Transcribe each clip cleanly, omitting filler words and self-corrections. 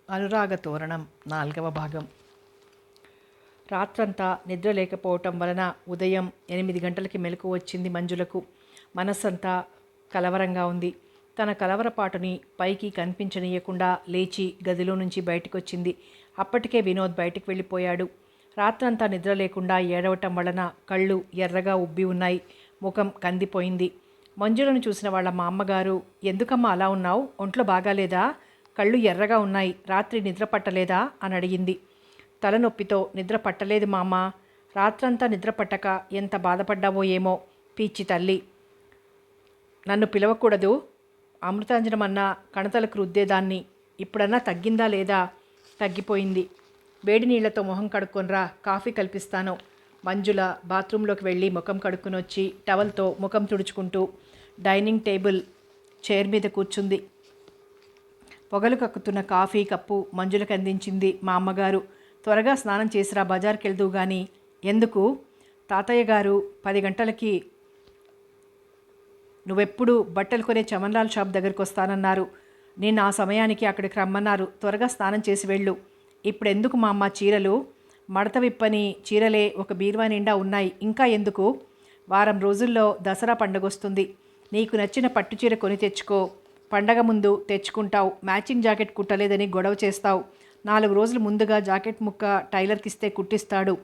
అనురాగ తోరణం 4వ భాగం. రాత్రంతా నిద్ర లేకపోవటం వలన ఉదయం 8 గంటలకి మెలకువ వచ్చింది మంజులకు. మనస్సంతా కలవరంగా ఉంది. తన కలవరపాటుని పైకి కనిపించనీయకుండా లేచి గదిలో నుంచి బయటకొచ్చింది. అప్పటికే వినోద్ బయటికి వెళ్ళిపోయాడు. రాత్రంతా నిద్ర లేకుండా ఏడవటం వలన కళ్ళు ఎర్రగా ఉబ్బి ఉన్నాయి. ముఖం కందిపోయింది. మంజులను చూసిన వాళ్ళ మా అమ్మగారు, ఎందుకమ్మా అలా ఉన్నావు? ఒంట్లో బాగాలేదా? కళ్ళు ఎర్రగా ఉన్నాయి. రాత్రి నిద్ర పట్టలేదా అని అడిగింది. తలనొప్పితో నిద్ర పట్టలేదు మా అమ్మ. రాత్రంతా నిద్ర పట్టక ఎంత బాధపడ్డావో ఏమో. పీచి తల్లి, నన్ను పిలవకూడదు. అమృతాంజనమన్నా కణతలకు రుద్దేదాన్ని. ఇప్పుడన్నా తగ్గిందా లేదా? తగ్గిపోయింది. వేడి నీళ్లతో మొహం కడుక్కొనరా, కాఫీ కల్పిస్తాను. మంజుల బాత్రూంలోకి వెళ్ళి ముఖం కడుక్కుని వచ్చి టవల్తో ముఖం తుడుచుకుంటూ డైనింగ్ టేబుల్ చైర్ మీద కూర్చుంది. పొగలు కక్కుతున్న కాఫీ కప్పు మంజులకు అందించింది మా అమ్మగారు. త్వరగా స్నానం చేసిరా, బజార్కి వెళ్దూ గాని. ఎందుకు? తాతయ్య గారు 10 గంటలకి నువ్వెప్పుడు బట్టలు కొనే చమన్లాల్ షాప్ దగ్గరికి వస్తానన్నారు. నేను ఆ సమయానికి అక్కడికి రమ్మన్నారు. త్వరగా స్నానం చేసి వెళ్ళు. ఇప్పుడెందుకు మా అమ్మ చీరలు? మడత విప్పని చీరలే ఒక బీరువా నిండా ఉన్నాయి. ఇంకా ఎందుకు? వారం రోజుల్లో దసరా పండుగొస్తుంది. నీకు నచ్చిన పట్టుచీర కొని తెచ్చుకో. పండగ ముందు తెచ్చుకుంటావు. మ్యాచింగ్ జాకెట్ కుట్టలేదని గొడవ చేస్తావు. 4 రోజులు ముందుగా జాకెట్ ముక్క టైలర్కిస్తే కుట్టిస్తాడు.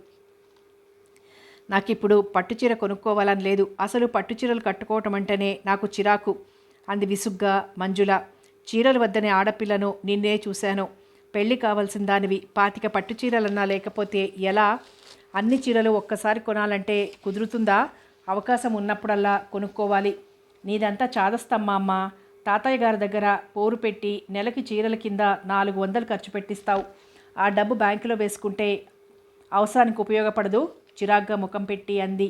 నాకిప్పుడు పట్టుచీర కొనుక్కోవాలని లేదు. అసలు పట్టుచీరలు కట్టుకోవటం అంటేనే నాకు చిరాకు అంది విసుగ్గా మంజుల. చీరలు వద్దనే ఆడపిల్లను నిన్నే చూశాను. పెళ్ళి కావాల్సిన దానివి. 25 పట్టుచీరలన్నా లేకపోతే ఎలా? అన్ని చీరలు ఒక్కసారి కొనాలంటే కుదురుతుందా? అవకాశం ఉన్నప్పుడల్లా కొనుక్కోవాలి. నీదంతా చాదస్తమ్మా అమ్మ. తాతయ్య గారి దగ్గర పోరు పెట్టి నెలకి చీరల కింద 400 ఖర్చు పెట్టిస్తావు. ఆ డబ్బు బ్యాంకులో వేసుకుంటే అవసరానికి ఉపయోగపడదు. చిరాగ్గా ముఖం పెట్టి అంది.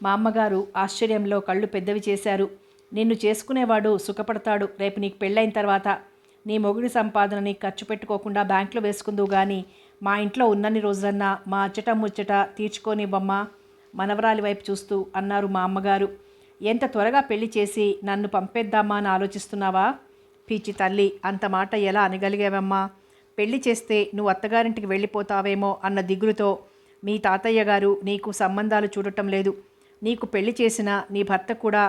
మా అమ్మగారు ఆశ్చర్యంలో కళ్ళు పెద్దవి చేశారు. నిన్ను చేసుకునేవాడు సుఖపడతాడు రేపు నీకు పెళ్ళైన తర్వాత. నీ మొగుడి సంపాదనని ఖర్చు పెట్టుకోకుండా బ్యాంకులో వేసుకుందువు గాని మా ఇంట్లో ఉన్నన్ని రోజులన్నా మా అచ్చట ముచ్చట తీర్చుకోనివ్వమ్మా మనవరాలి వైపు చూస్తూ అన్నారు మా అమ్మగారు. ఎంత త్వరగా పెళ్లి చేసి నన్ను పంపేద్దామా అని ఆలోచిస్తున్నావా? పీచి తల్లి, అంత మాట ఎలా అనగలిగావమ్మా? పెళ్లి చేస్తే నువ్వు అత్తగారింటికి వెళ్ళిపోతావేమో అన్న దిగులుతో మీ తాతయ్య గారు నీకు సంబంధాలు చూడటం లేదు. నీకు పెళ్లి చేసిన నీ భర్త కూడా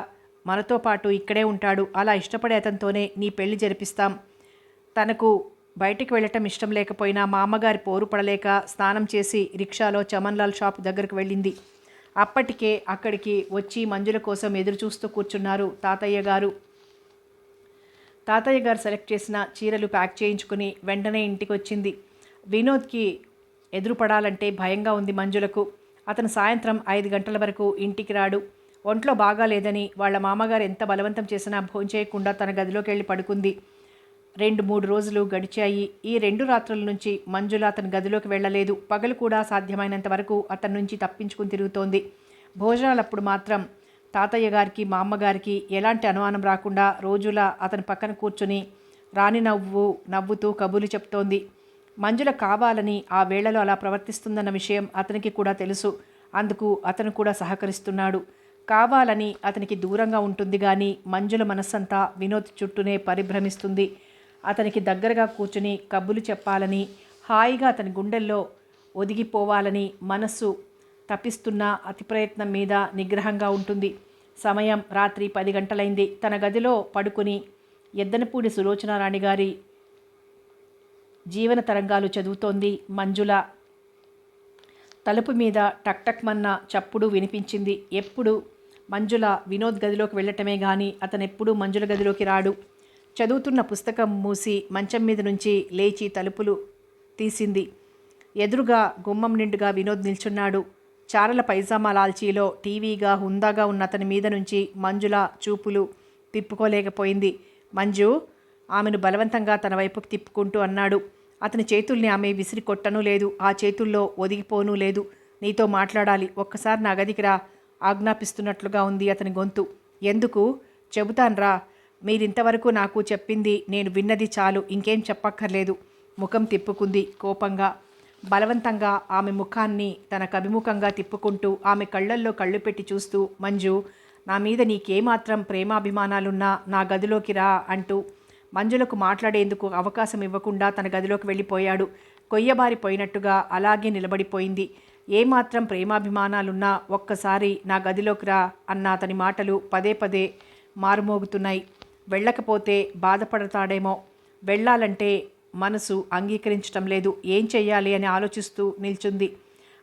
మనతో పాటు ఇక్కడే ఉంటాడు. అలా ఇష్టపడే అతనితోనే నీ పెళ్లి జరిపిస్తాం. తనకు బయటికి వెళ్ళటం ఇష్టం లేకపోయినా మా అమ్మగారి పోరు పడలేక స్నానం చేసి రిక్షాలో చమన్లాల్ షాప్ దగ్గరకు వెళ్ళింది. అప్పటికే అక్కడికి వచ్చి మంజుల కోసం ఎదురు చూస్తూ కూర్చున్నారు తాతయ్య గారు. తాతయ్య గారు సెలెక్ట్ చేసిన చీరలు ప్యాక్ చేయించుకుని వెంటనే ఇంటికి వచ్చింది. వినోద్కి ఎదురుపడాలంటే భయంగా ఉంది మంజులకు. అతను సాయంత్రం 5 గంటల వరకు ఇంటికి రాడు. ఒంట్లో బాగాలేదని వాళ్ళ మామగారు ఎంత బలవంతం చేసినా భోంచేయకుండా తన గదిలోకి వెళ్ళి పడుకుంది. 2-3 రోజులు గడిచాయి. ఈ 2 రాత్రుల నుంచి మంజుల అతని గదిలోకి వెళ్ళలేదు. పగలు కూడా సాధ్యమైనంత వరకు అతని నుంచి తప్పించుకుని తిరుగుతోంది. భోజనాలప్పుడు మాత్రం తాతయ్య గారికి మా అమ్మగారికి ఎలాంటి అనుమానం రాకుండా రోజులా అతని పక్కన కూర్చుని రాణి నవ్వుతూ కబుర్లు చెప్తోంది. మంజుల కావాలని ఆ వేళలో అలా ప్రవర్తిస్తుందన్న విషయం అతనికి కూడా తెలుసు. అందుకు అతను కూడా సహకరిస్తున్నాడు. కావాలని అతనికి దూరంగా ఉంటుంది కానీ మంజుల మనస్సంతా వినోద్ చుట్టూనే పరిభ్రమిస్తుంది. అతనికి దగ్గరగా కూర్చుని కబుర్లు చెప్పాలని, హాయిగా అతని గుండెల్లో ఒదిగిపోవాలని మనస్సు తప్పిస్తున్న అతి ప్రయత్నం మీద నిగ్రహంగా ఉంటుంది. సమయం రాత్రి 10 గంటలైంది. తన గదిలో పడుకుని ఎద్దనపూడి సులోచనారాణి గారి జీవన తరంగాలు చదువుతోంది మంజుల. తలుపు మీద టక్ టక్ మన్న చప్పుడు వినిపించింది. ఎప్పుడు మంజుల వినోద్ గదిలోకి వెళ్ళటమే కానీ అతనెప్పుడూ మంజుల గదిలోకి రాడు. చదువుతున్న పుస్తకం మూసి మంచం మీద నుంచి లేచి తలుపులు తీసింది. ఎదురుగా గుమ్మం నిండుగా వినోద్ నిల్చున్నాడు. చారల పైజామా లాల్చీలో టీవీగా హుందాగా ఉన్న అతని మీద నుంచి మంజుల చూపులు తిప్పుకోలేకపోయింది. మంజు, ఆమెను బలవంతంగా తన వైపుకి తిప్పుకుంటూ అన్నాడు. అతని చేతుల్ని ఆమె విసిరి కొట్టనూ లేదు, ఆ చేతుల్లో ఒదిగిపోనూ లేదు. నీతో మాట్లాడాలి. ఒక్కసారి నా గదికి రా ఆజ్ఞాపిస్తున్నట్లుగా ఉంది అతని గొంతు. ఎందుకు? చెబుతాన్రా. మీరింతవరకు నాకు చెప్పింది నేను విన్నది చాలు, ఇంకేం చెప్పక్కర్లేదు. ముఖం తిప్పుకుంది కోపంగా. బలవంతంగా ఆమె ముఖాన్ని తనకు అభిముఖంగా తిప్పుకుంటూ ఆమె కళ్ళల్లో కళ్ళు పెట్టి చూస్తూ, మంజు, నా మీద నీకేమాత్రం ప్రేమాభిమానాలున్నా నా గదిలోకి రా అంటూ మంజులకు మాట్లాడేందుకు అవకాశం ఇవ్వకుండా తన గదిలోకి వెళ్ళిపోయాడు. కొయ్యబారిపోయినట్టుగా అలాగే నిలబడిపోయింది. ఏమాత్రం ప్రేమాభిమానాలున్నా ఒక్కసారి నా గదిలోకి రా అన్న అతని మాటలు పదే పదే మారుమోగుతున్నాయి. వెళ్ళకపోతే బాధపడతాడేమో. వెళ్ళాలంటే మనసు అంగీకరించటం లేదు. ఏం చెయ్యాలి అని ఆలోచిస్తూ నిల్చుంది.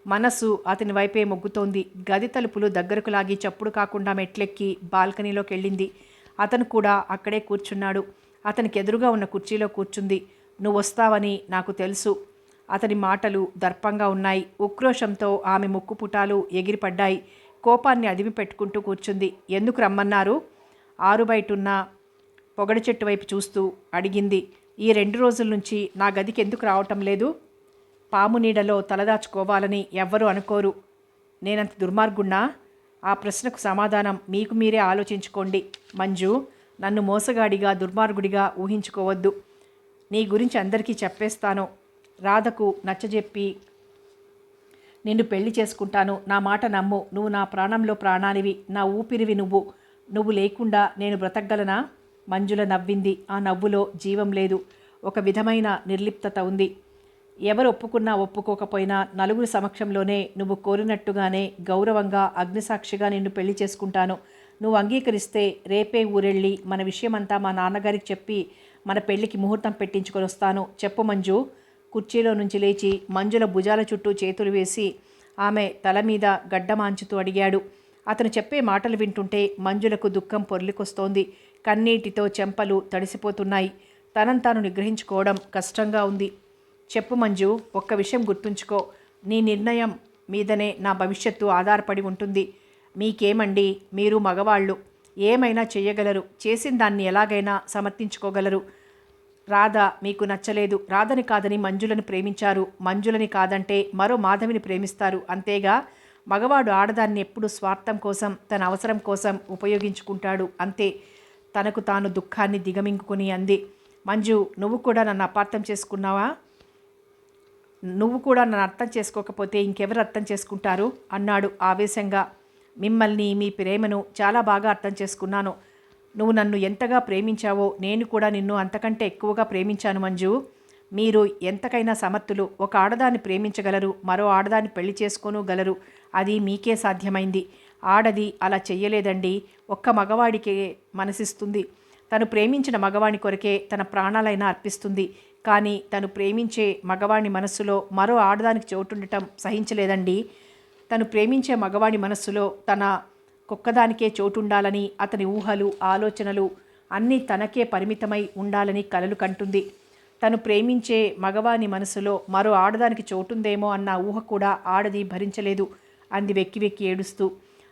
మనసు అతని వైపే మొగ్గుతోంది. గది తలుపులు దగ్గరకు లాగి చప్పుడు కాకుండా మెట్లెక్కి బాల్కనీలోకి వెళ్ళింది. అతను కూడా అక్కడే కూర్చున్నాడు. అతనికి ఎదురుగా ఉన్న కుర్చీలో కూర్చుంది. నువ్వు వస్తావని నాకు తెలుసు. అతని మాటలు దర్పంగా ఉన్నాయి. ఉక్రోషంతో ఆమె ముక్కు పుటాలు ఎగిరిపడ్డాయి. కోపాన్ని అదిమి పెట్టుకుంటూ కూర్చుంది. ఎందుకు రమ్మన్నారు? ఆరుబయటున్న పొగడి చెట్టు వైపు చూస్తూ అడిగింది. ఈ 2 రోజుల నుంచి నా గదికి ఎందుకు రావటం లేదు? పాము నీడలో తలదాచుకోవాలని ఎవ్వరూ అనుకోరు. నేనంత దుర్మార్గుణ్ణా? ఆ ప్రశ్నకు సమాధానం మీకు మీరే ఆలోచించుకోండి. మంజు, నన్ను మోసగాడిగా దుర్మార్గుడిగా ఊహించుకోవద్దు. నీ గురించి అందరికీ చెప్పేస్తాను. రాధకు నచ్చజెప్పి నిన్ను పెళ్లి చేసుకుంటాను. నా మాట నమ్ము. నువ్వు నా ప్రాణంలో ప్రాణానివి. నా ఊపిరివి నువ్వు. నువ్వు లేకుండా నేను బ్రతకగలనా? మంజుల నవ్వింది. ఆ నవ్వులో జీవం లేదు. ఒక విధమైన నిర్లిప్తత ఉంది. ఎవరు ఒప్పుకున్నా ఒప్పుకోకపోయినా నలుగురు సమక్షంలోనే నువ్వు కోరినట్టుగానే గౌరవంగా అగ్నిసాక్షిగా నిన్ను పెళ్లి చేసుకుంటాను. నువ్వు అంగీకరిస్తే రేపే ఊరెళ్ళి మన విషయమంతా మా నాన్నగారికి చెప్పి మన పెళ్లికి ముహూర్తం పెట్టించుకొని వస్తాను. చెప్పు మంజు. కుర్చీలో నుంచి లేచి మంజుల భుజాల చుట్టూ చేతులు వేసి ఆమె తల మీద గడ్డమాంచుతూ అడిగాడు. అతను చెప్పే మాటలు వింటుంటే మంజులకు దుఃఖం పొర్లికొస్తోంది. కన్నీటితో చెంపలు తడిసిపోతున్నాయి. తనను తాను నిగ్రహించుకోవడం కష్టంగా ఉంది. చెప్పు మంజు, ఒక్క విషయం గుర్తుంచుకో. నీ నిర్ణయం మీదనే నా భవిష్యత్తు ఆధారపడి ఉంటుంది. మీకేమండి, మీరు మగవాళ్ళు, ఏమైనా చెయ్యగలరు. చేసిన దాన్ని ఎలాగైనా సమర్థించుకోగలరు. రాధ మీకు నచ్చలేదు. రాధని కాదని మంజులను ప్రేమించారు. మంజులని కాదంటే మరో మాధవిని ప్రేమిస్తారు. అంతేగా. మగవాడు ఆడదాన్ని ఎప్పుడు స్వార్థం కోసం, తన అవసరం కోసం ఉపయోగించుకుంటాడు. అంతే. తనకు తాను దుఃఖాన్ని దిగమింగుకుని అంది. మంజు, నువ్వు కూడా నన్ను అపార్థం చేసుకున్నావా? నువ్వు కూడా నన్ను అర్థం చేసుకోకపోతే ఇంకెవరు అర్థం చేసుకుంటారు అన్నాడు ఆవేశంగా. మిమ్మల్ని, మీ ప్రేమను చాలా బాగా అర్థం చేసుకున్నాను. నువ్వు నన్ను ఎంతగా ప్రేమించావో నేను కూడా నిన్ను అంతకంటే ఎక్కువగా ప్రేమించాను మంజు. మీరు ఎంతకైనా సమర్థులు. ఒక ఆడదాన్ని ప్రేమించగలరు, మరో ఆడదాన్ని పెళ్లి చేసుకోగలరు. అది మీకే సాధ్యమైంది. ఆడది అలా చెయ్యలేదండి. ఒక్క మగవాడికే మనసిస్తుంది. తను ప్రేమించిన మగవాణి కొరకే తన ప్రాణాలైనా అర్పిస్తుంది. కానీ తను ప్రేమించే మగవాణి మనస్సులో మరో ఆడదానికి చోటుండటం సహించలేదండి. తను ప్రేమించే మగవాడి మనస్సులో తన కుక్కదానికే చోటుండాలని, అతని ఊహలు, ఆలోచనలు అన్నీ తనకే పరిమితమై ఉండాలని కలలు కంటుంది. తను ప్రేమించే మగవాని మనసులో మరో ఆడదానికి చోటుందేమో అన్న ఊహ కూడా ఆడది భరించలేదు అంది వెక్కి వెక్కి ఏడుస్తూ.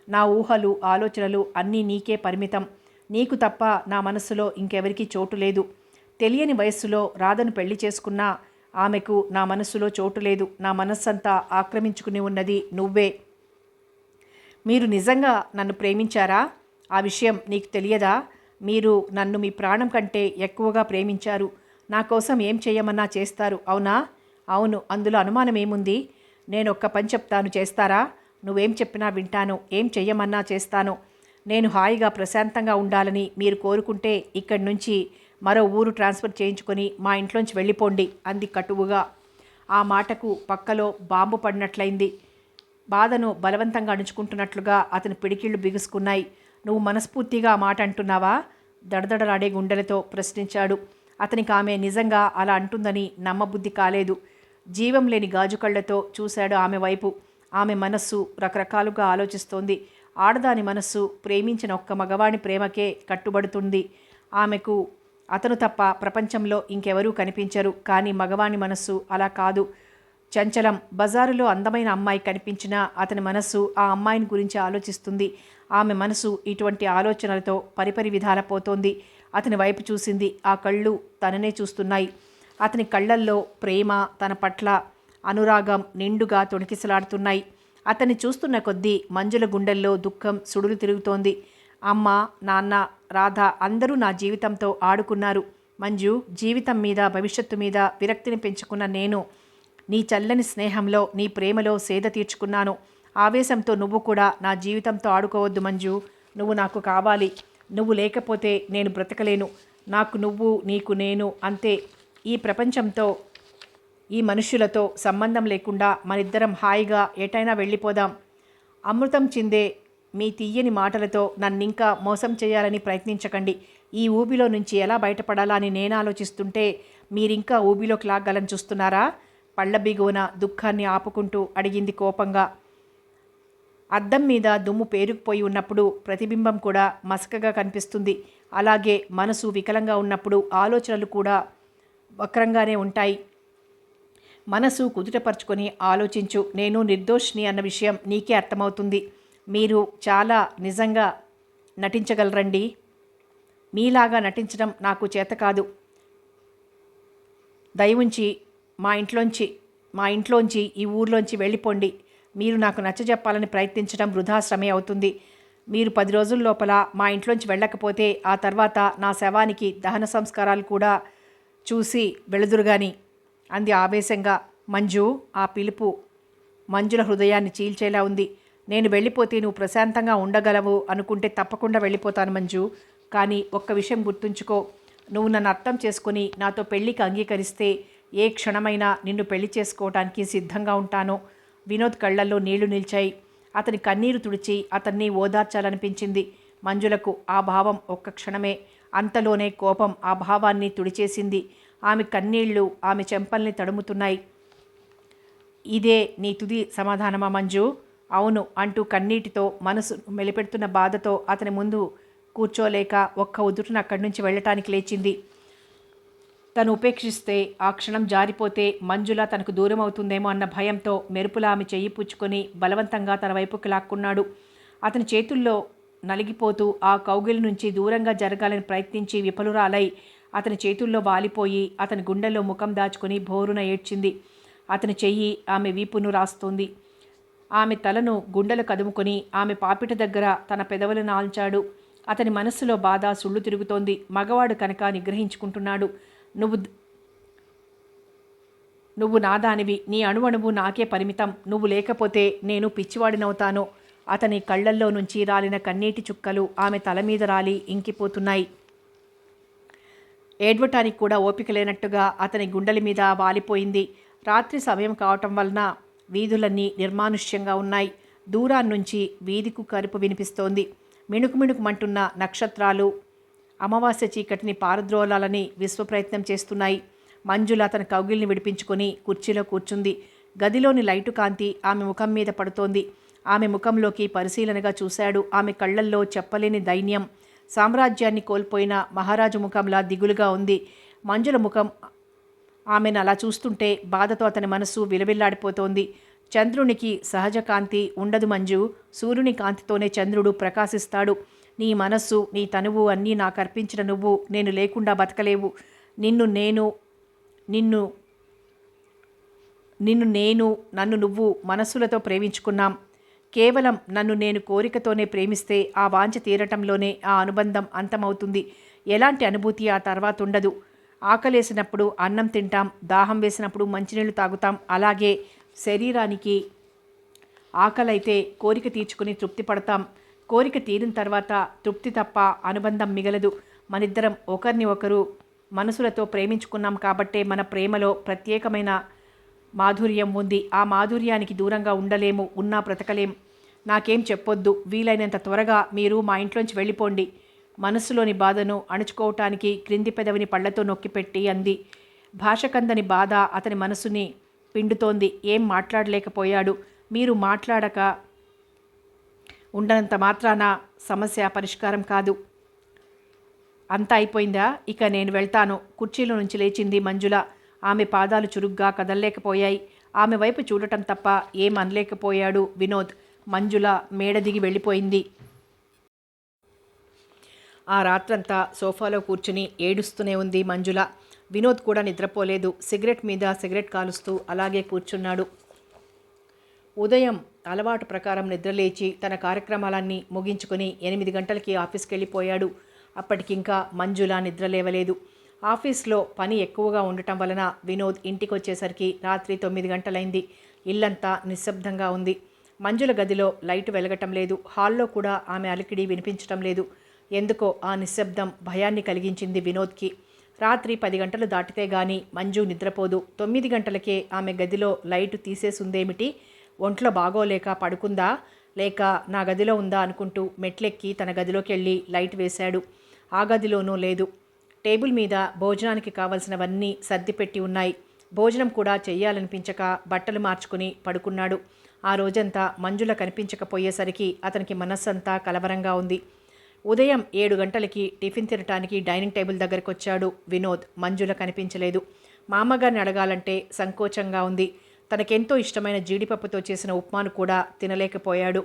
నా ఊహలు, ఆలోచనలు అన్నీ నీకే పరిమితం. నీకు తప్ప నా మనసులో ఇంకెవరికీ చోటు లేదు. తెలియని వయస్సులో రాధను పెళ్లి చేసుకున్నా ఆమెకు నా మనస్సులో చోటు లేదు. నా మనస్సంతా ఆక్రమించుకుని ఉన్నది నువ్వే. మీరు నిజంగా నన్ను ప్రేమించారా? ఆ విషయం నీకు తెలియదా? మీరు నన్ను మీ ప్రాణం కంటే ఎక్కువగా ప్రేమించారు. నా కోసం ఏం చేయమన్నా చేస్తారు, అవునా? అవును, అందులో అనుమానం ఏముంది? నేను ఒక్క పని చెప్తాను, చేస్తారా? నువ్వేం చెప్పినా వింటాను. ఏం చెయ్యమన్నా చేస్తాను. నేను హాయిగా ప్రశాంతంగా ఉండాలని మీరు కోరుకుంటే ఇక్కడి నుంచి మరో ఊరు ట్రాన్స్ఫర్ చేయించుకొని మా ఇంట్లోంచి వెళ్ళిపోండి అంది కటువుగా. ఆ మాటకు పక్కలో బాంబు పడినట్లయింది. బాధను బలవంతంగా అణుచుకుంటున్నట్లుగా అతని పిడికిళ్ళు బిగుసుకున్నాయి. నువ్వు మనస్ఫూర్తిగా ఆ మాట అంటున్నావా? దడదడలాడే గుండెలతో ప్రశ్నించాడు. అతనికి ఆమె నిజంగా అలా అంటుందని నమ్మబుద్ధి కాలేదు. జీవం లేని గాజు కళ్ళతో చూశాడు ఆమె వైపు. ఆమె మనస్సు రకరకాలుగా ఆలోచిస్తోంది. ఆడదాని మనస్సు ప్రేమించిన ఒక్క మగవాడి ప్రేమకే కట్టుబడుతుంది. ఆమెకు అతను తప్ప ప్రపంచంలో ఇంకెవరూ కనిపించరు. కానీ మగవాని మనస్సు అలా కాదు. చంచలం. బజారులో అందమైన అమ్మాయి కనిపించినా అతని మనస్సు ఆ అమ్మాయిని గురించి ఆలోచిస్తుంది. ఆమె మనసు ఇటువంటి ఆలోచనలతో పరిపరి విధాల పోతోంది. అతని వైపు చూసింది. ఆ కళ్ళు తననే చూస్తున్నాయి. అతని కళ్ళల్లో ప్రేమ, తన పట్ల అనురాగం నిండుగా తొణికిసలాడుతున్నాయి. అతన్ని చూస్తున్న కొద్దీ మంజుల గుండెల్లో దుఃఖం సుడులు తిరుగుతోంది. అమ్మ, నాన్న, రాధ అందరూ నా జీవితంతో ఆడుకున్నారు. మంజు, జీవితం మీద, భవిష్యత్తు మీద విరక్తిని పెంచుకున్న నేను నీ చల్లని స్నేహంలో, నీ ప్రేమలో సేద తీర్చుకున్నాను. ఆవేశంతో నువ్వు కూడా నా జీవితంతో ఆడుకోవద్దు మంజు. నువ్వు నాకు కావాలి. నువ్వు లేకపోతే నేను బ్రతకలేను. నాకు నువ్వు, నీకు నేను, అంతే. ఈ ప్రపంచంతో, ఈ మనుష్యులతో సంబంధం లేకుండా మనిద్దరం హాయిగా ఎటైనా వెళ్ళిపోదాం. అమృతం చిందే మీ తీయని మాటలతో నన్నింకా మోసం చేయాలని ప్రయత్నించకండి. ఈ ఊబిలో నుంచి ఎలా బయటపడాలా అని నేను ఆలోచిస్తుంటే మీరింకా ఊబిలోకి లాగాలని చూస్తున్నారా? పళ్ళ బిగువన దుఃఖాన్ని ఆపుకుంటూ అడిగింది కోపంగా. అద్దం మీద దుమ్ము పేరుకుపోయి ఉన్నప్పుడు ప్రతిబింబం కూడా మసకగా కనిపిస్తుంది. అలాగే మనసు వికలంగా ఉన్నప్పుడు ఆలోచనలు కూడా వక్రంగానే ఉంటాయి. మనసు కుదుటపరుచుకొని ఆలోచించు. నేను నిర్దోషిని అన్న విషయం నీకే అర్థమవుతుంది. మీరు చాలా నిజంగా నటించగలరండి. మీలాగా నటించడం నాకు చేత కాదు. దయవుంచి మా ఇంట్లోంచి ఈ ఊర్లోంచి వెళ్ళిపోండి. మీరు నాకు నచ్చజెప్పాలని ప్రయత్నించడం వృధా శ్రమే అవుతుంది. మీరు 10 రోజుల లోపల మా ఇంట్లోంచి వెళ్ళకపోతే ఆ తర్వాత నా శవానికి దహన సంస్కారాలు కూడా చూసి వెళుదురుగాని అంది ఆవేశంగా. మంజు, ఆ పిలుపు మంజుల హృదయాన్ని చీల్చేలా ఉంది. నేను వెళ్ళిపోతే నువ్వు ప్రశాంతంగా ఉండగలవు అనుకుంటే తప్పకుండా వెళ్ళిపోతాను మంజు. కానీ ఒక్క విషయం గుర్తుంచుకో. నువ్వు నన్ను అర్థం చేసుకుని నాతో పెళ్లికి అంగీకరిస్తే ఏ క్షణమైనా నిన్ను పెళ్లి చేసుకోవడానికి సిద్ధంగా ఉంటాను. వినోద్ కళ్ళల్లో నీళ్లు నిలిచాయి. అతని కన్నీరు తుడిచి అతన్ని ఓదార్చాలనిపించింది మంజులకు. ఆ భావం ఒక్క క్షణమే. అంతలోనే కోపం ఆ భావాన్ని తుడిచేసింది. ఆమె కన్నీళ్లు ఆమె చెంపల్ని తడుముతున్నాయి. ఇదే నీ తుది సమాధానమా మంజు? అవును అంటూ కన్నీటితో మనసు మెలిపెడుతున్న బాధతో అతని ముందు కూర్చోలేక ఒక్క ఉదుటున అక్కడి నుంచి వెళ్ళటానికి లేచింది. తను ఉపేక్షిస్తే ఆ క్షణం జారిపోతే మంజుల తనకు దూరం అవుతుందేమో అన్న భయంతో మెరుపులా ఆమె చెయ్యి పుచ్చుకొని బలవంతంగా తన వైపుకి లాక్కున్నాడు. అతని చేతుల్లో నలిగిపోతూ ఆ కౌగిలి నుంచి దూరంగా జరగాలని ప్రయత్నించి విఫలురాలై అతని చేతుల్లో వాలిపోయి అతని గుండెల్లో ముఖం దాచుకొని భోరున ఏడ్చింది. అతని చెయ్యి ఆమె వీపును రాస్తోంది. ఆమె తలను గుండెలు కదుముకొని ఆమె పాపిట దగ్గర తన పెదవులు నాల్చాడు. అతని మనస్సులో బాధ సుళ్ళు తిరుగుతోంది. మగవాడు కనుక నిగ్రహించుకుంటున్నాడు. నువ్వు నాదానివి. నీ అణువణువు నాకే పరిమితం. నువ్వు లేకపోతే నేను పిచ్చివాడినవుతాను. అతని కళ్ళల్లో నుంచి రాలిన కన్నీటి చుక్కలు ఆమె తల మీద రాలి ఇంకిపోతున్నాయి. ఏడ్వటానికి కూడా ఓపిక లేనట్టుగా అతని గుండెల మీద వాలిపోయింది. రాత్రి సమయం కావటం వలన వీధులన్నీ నిర్మానుష్యంగా ఉన్నాయి. దూరాన్నుంచి వీధికు కరుపు వినిపిస్తోంది. మిణుకుమిణుకుమంటున్న నక్షత్రాలు అమావాస్య చీకటిని పారద్రోలాలని విశ్వప్రయత్నం చేస్తున్నాయి. మంజుల తన కౌగిల్ని విడిపించుకొని కుర్చీలో కూర్చుంది. గదిలోని లైటు కాంతి ఆమె ముఖం మీద పడుతోంది. ఆమె ముఖంలోకి పరిశీలనగా చూశాడు. ఆమె కళ్ళల్లో చెప్పలేని దైన్యం. సామ్రాజ్యాన్ని కోల్పోయిన మహారాజు ముఖంలా దిగులుగా ఉంది. మంజుల ముఖం ఆమెను అలా చూస్తుంటే బాధతో అతని మనసు విలవిల్లాడిపోతోంది. చంద్రునికి సహజ కాంతి ఉండదు మంజు. సూర్యుని కాంతితోనే చంద్రుడు ప్రకాశిస్తాడు. నీ మనస్సు, నీ తనువు అన్నీ నాకు అర్పించిన నువ్వు నేను లేకుండా బతకలేవు. నిన్ను నన్ను నువ్వు మనస్సులతో ప్రేమించుకున్నాం. కేవలం నన్ను నేను కోరికతోనే ప్రేమిస్తే ఆ వాంఛ తీరటంలోనే ఆ అనుబంధం అంతమవుతుంది. ఎలాంటి అనుభూతి ఆ తర్వాత ఉండదు. ఆకలేసినప్పుడు అన్నం తింటాం, దాహం వేసినప్పుడు మంచినీళ్ళు తాగుతాం. అలాగే శరీరానికి ఆకలైతే కోరిక తీర్చుకుని తృప్తి పడతాం. కోరిక తీరిన తర్వాత తృప్తి తప్ప అనుబంధం మిగలదు. మనిద్దరం ఒకరిని ఒకరు మనసులతో ప్రేమించుకున్నాం కాబట్టే మన ప్రేమలో ప్రత్యేకమైన మాధుర్యం ఉంది. ఆ మాధుర్యానికి దూరంగా ఉండలేము, ఉన్నా బ్రతకలేం. నాకేం చెప్పొద్దు. వీలైనంత త్వరగా మీరు మా ఇంట్లోంచి వెళ్ళిపోండి. మనస్సులోని బాధను అణుచుకోవటానికి క్రింది పెదవిని పళ్లతో నొక్కిపెట్టి అంది. భాషకందని బాధ అతని మనసుని పిండుతోంది. ఏం మాట్లాడలేకపోయాడు. మీరు మాట్లాడక ఉండనంత మాత్రాన సమస్య పరిష్కారం కాదు. అంతా అయిపోయిందా? ఇక నేను వెళ్తాను. కుర్చీలో నుంచి లేచింది మంజుల. ఆమె పాదాలు చురుగ్గా కదల్లేకపోయాయి. ఆమె వైపు చూడటం తప్ప ఏం అనలేకపోయాడు వినోద్. మంజుల మేడ దిగి వెళ్ళిపోయింది. ఆ రాత్రంతా సోఫాలో కూర్చుని ఏడుస్తూనే ఉంది మంజుల. వినోద్ కూడా నిద్రపోలేదు. సిగరెట్ మీద సిగరెట్ కాలుస్తూ అలాగే కూర్చున్నాడు. ఉదయం అలవాటు ప్రకారం నిద్రలేచి తన కార్యక్రమాలన్నీ ముగించుకొని 8 గంటలకి ఆఫీస్కి వెళ్ళిపోయాడు. అప్పటికింకా మంజుల నిద్రలేవలేదు. ఆఫీస్లో పని ఎక్కువగా ఉండటం వలన వినోద్ ఇంటికి వచ్చేసరికి రాత్రి 9 గంటలైంది. ఇల్లంతా నిశ్శబ్దంగా ఉంది. మంజుల గదిలో లైటు వెలగటం లేదు. హాల్లో కూడా ఆమె అలికిడి వినిపించటం లేదు. ఎందుకో ఆ నిశ్శబ్దం భయాన్ని కలిగించింది వినోద్కి. రాత్రి 10 గంటలు దాటితే గాని మంజు నిద్రపోదు. 9 గంటలకే ఆమె గదిలో లైటు తీసేసుందేమిటి? ఒంట్లో బాగోలేక పడుకుందా, లేక నా గదిలో ఉందా అనుకుంటూ మెట్లెక్కి తన గదిలోకెళ్ళి లైట్ వేశాడు. ఆ గదిలోనూ లేదు. టేబుల్ మీద భోజనానికి కావలసినవన్నీ సర్దిపెట్టి ఉన్నాయి. భోజనం కూడా చెయ్యాలనిపించక బట్టలు మార్చుకుని పడుకున్నాడు. ఆ రోజంతా మంజుల కనిపించకపోయేసరికి అతనికి మనస్సంతా కలవరంగా ఉంది. ఉదయం 7 గంటలకి టిఫిన్ తినటానికి డైనింగ్ టేబుల్ దగ్గరకు వచ్చాడు వినోద్. మంజుల కనిపించలేదు. మా అమ్మగారిని అడగాలంటే సంకోచంగా ఉంది. తనకెంతో ఇష్టమైన జీడిపప్పుతో చేసిన ఉప్మాను కూడా తినలేకపోయాడు.